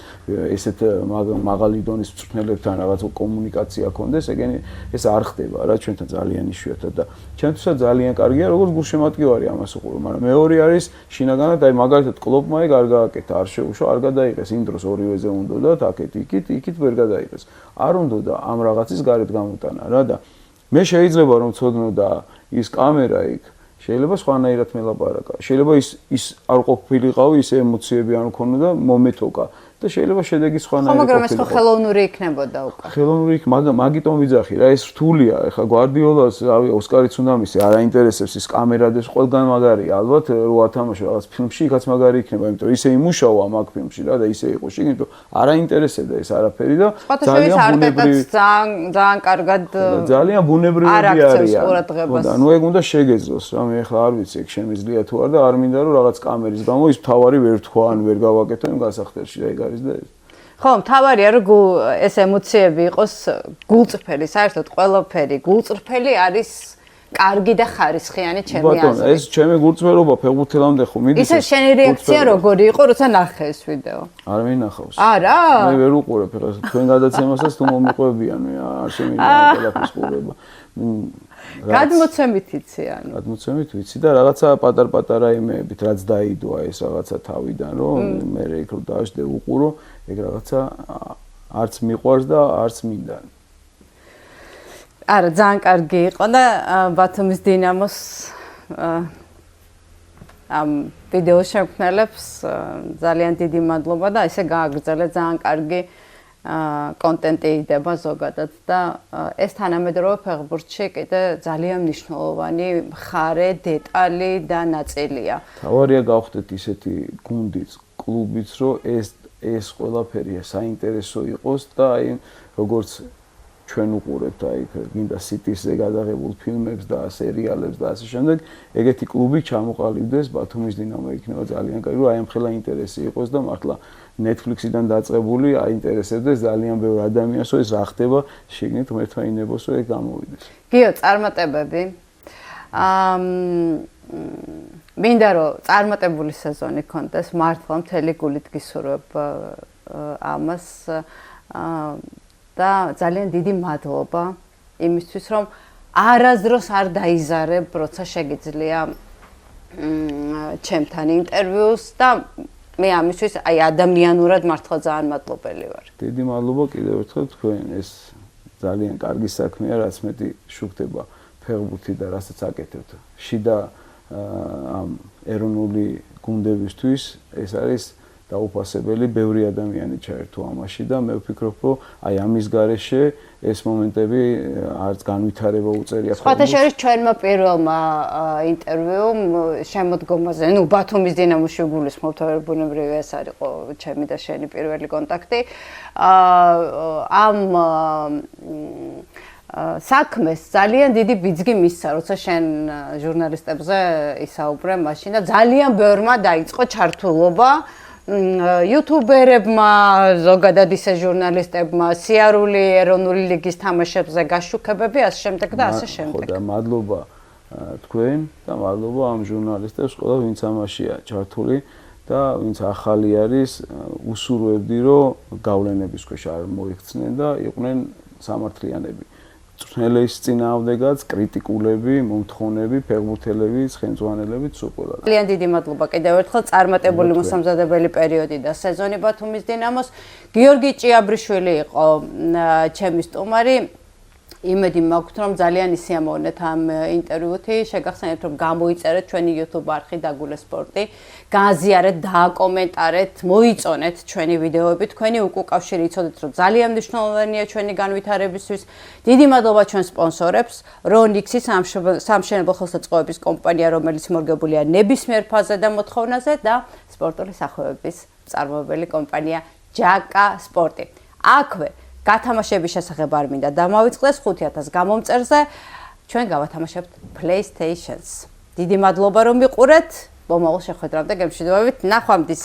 ესეთ მაღალი დონის მწვრთნელებთან რაღაც კომუნიკაცია ქონდეს ეგენი ეს არ ხდება რა ჩვენთან ძალიან იშვიათად და ჩემთვისაც ძალიან კარგია როგორც გულშემატკივარი ამას უყურო მაგრამ მეორე არის შინაგანად აი მაგალითად კლუბმა ეგ არ გააკეთა არ შეუშვა არ გადაიღეს იმ დროს ორივეზე უნდათ აქეთ იქით ვერ გადაიღეს არ უნდოდა ამ რაღაცის გარეთ გამოტანა რა და მე შეიძლება რომ ცოდნო და ის კამერა იქ შეიძლება სხვანაირად მელაპარაკა. შეიძლება ის არ ყოფილიყავი ის ემოციები არ მქონოდა და მომეთოკა და შეიძლება შედეგი სხვანაირი ყოფილიყო. მაგრამ ეს ხო ხელოვნური იქნებოდა უკვე. ხელოვნური იქ მაგიტომ ვიძახი რა ეს რთულია. ეხლა გვარდიოლას რავი ოსკარიც უნდა მისცე, არ აინტერესებს ის კამერა და ყველგან მაგარია. ალბათ რო ათამაშო რაღაც ფილმში იქაც მაგარი იქნება, იმიტომ ისე იმუშავა მაგ ფილმში რა და ისე იყო შეგინო, არ აინტერესებდა ეს არაფერი და ძალიან ბუნებრივი ძალიან კარგად ძალიან ბუნებრივი არიან. და ნუ ეგ უნდა შეგეძლოს რა მე ეხლა არ ვიცი ეგ შემიძლია თუ არა და არ მინდა რომ რაღაც კამერის გამო ის თავარი ვერ თქვა ან ვერ გავაკეთო იმ გასახდელში რა ეგ არის და ეს ხო, მთავარია რომ ეს ემოციები იყოს გულწრფელი, საერთოდ ყველაფერი გულწრფელი არის კარგი და ხარისხიანი ჩემი აზრით. ბატონო, ეს ჩემი გულწრფელობა ფეხბურთელამდე ხო მიდის. ისე შენი რეაქცია როგორი იყო, როცა ნახე ეს ვიდეო? არ მინახავს. არა? მე ვერ უყურებ ეხლა თქვენ გადაცემასაც თუ მომიყვებიან, მე არ შემიძლია ყველაფერს ყურება. გადმოცემით იცი ანუ. გადმოცემით ვიცი და რაღაცა პატარ-პატარა იმეებით რაც დაიდოა ეს რაღაცა თავიდან რომ მე იქ რომ დავждე უყურო, ეგ რაღაცა არც მიყვარს და არც მინდა. არა, ძალიან კარგი იყო და ბათუმის დინამოს ამ ვიდეო შემქმნელებს ძალიან დიდი მადლობა და ესე გააგრძელეთ ძალიან კარგი კონტენტი იდება ზოგადად და ეს თანამედროვე ფეხბურთში კიდე ძალიან მნიშვნელოვანი მხარე, დეტალი და ნაწილია. თავარია გავხდეთ ისეთი გუნდიც, კლუბიც, რომ ეს ყველაფერი საინტერესო იყოს და აი როგორც ჩვენ უყურებთ აი გინდა სიტისზე გადაღებულ ფილმებს და სერიალებს და ასე შემდეგ, ეგეთი კლუბი ჩამოყალიბდეს ბათუმის დინამო იქნება ძალიან კარგი, რომ აი ამ ხელა ინტერესი იყოს და მართლა Netflix-იდან დაწყებული აინტერესებდეს ძალიან ბევრ ადამიანს, რომ ეს რა ხდება, შეგნით ღმერთმა ინებოს, რომ ეგ გამოვიდეს. გიო, წარმატებები. მინდა რომ წარმატებული სეზონი გქონდეს, მართლა მთელი გულით გისურვებ ამას და ძალიან დიდი მადლობა იმისთვის, რომ არასდროს არ დაიზარებ, როცა შეგიძლია ჩემთან ინტერვიუს და მე ამისთვის აი ადამიანურად მართლა ძალიან მადლობელი ვარ. დიდი მადლობა კიდევ ერთხელ თქვენ ეს ძალიან კარგი საქმეა, რაც მეტი შუქდება ფეხბურთი და რასაც აკეთებთ. შიდა ამ ეროვნული გუნდებისთვის ეს არის დაუფასებელი, ბევრი ადამიანი ჩაერთო ამაში და მე ვფიქრობ, რომ აი ამის გარეშე ეს მომენტები არც განვითარება უწერია. სხვათა შორის ჩვენმა პირველმა ინტერვიუმ შემოდგომაზე, ნუ ბათუმის დინამოში გულისხმობთ, ბუნებრივია ეს არის ჩემი და შენი პირველი კონტაქტი. ამ საქმეს ძალიან დიდი ბიძგი მისცა, როცა შენ ჟურნალისტებზე ისაუბრე მაშინ და ძალიან ბევრმა დაიწყო ჩართულობა YouTuber-ებმა, ზოგადად ისე ჟურნალისტებმა, სიარული ეროვნული ლიგის თამაშებზე გაშუქებები, ასე შემდეგ და ასე შემდეგ. ხო და მადლობა თქვენ და მადლობა ამ ჟურნალისტებს, ყველა ვინც ამაშია ჩართული და ვინც ახალი არის, უსურვებდი, რომ გავლენების ქვეშ არ მოიქცნენ და იყვნენ სამართლიანები. წვრთნელის წინააღმდეგაც, კრიტიკულები, მომთხოვნები, ფეხბურთელები, ცხენწვანელები, სულ ყველა. ძალიან დიდი მადლობა კიდევ ერთხელ წარმატებული მოსამზადებელი პერიოდი და სეზონი ბათუმის დინამოს. გიორგი ჭიაბრიშვილი იყო ჩემი სტუმარი. იმედი მაქვს, რომ ძალიან ისიამოვნეთ ამ ინტერვიუთი. შეგახსენებთ, რომ გამოიწერეთ ჩვენი YouTube არხი დაგულე სპორტი. გააზიარეთ, დააკომენტარეთ, მოიწონეთ ჩვენი ვიდეოები. თქვენი უკავშირი იცოდეთ, რომ ძალიან მნიშვნელოვანია ჩვენი განვითარებისთვის. დიდი მადლობა ჩვენ სპონსორებს, Ronix-ი სამშენებლო ხელსაწყოების კომპანია, რომელიც მორგებულია ნებისმიერ ფაზაზე და მოთხოვნაზე და სპორტული სახეობების მწარმოებელი კომპანია Jaka Sport. აქვე გათამაშების შესახებ არ მინდა დამავიწყდეს 5000 გამომწერზე ჩვენ გავათამაშებთ PlayStation-ს. დიდი მადლობა რომ მიყურეთ. მომავალ შეხვედრამდე გემშვიდობებით. ნახვამდის.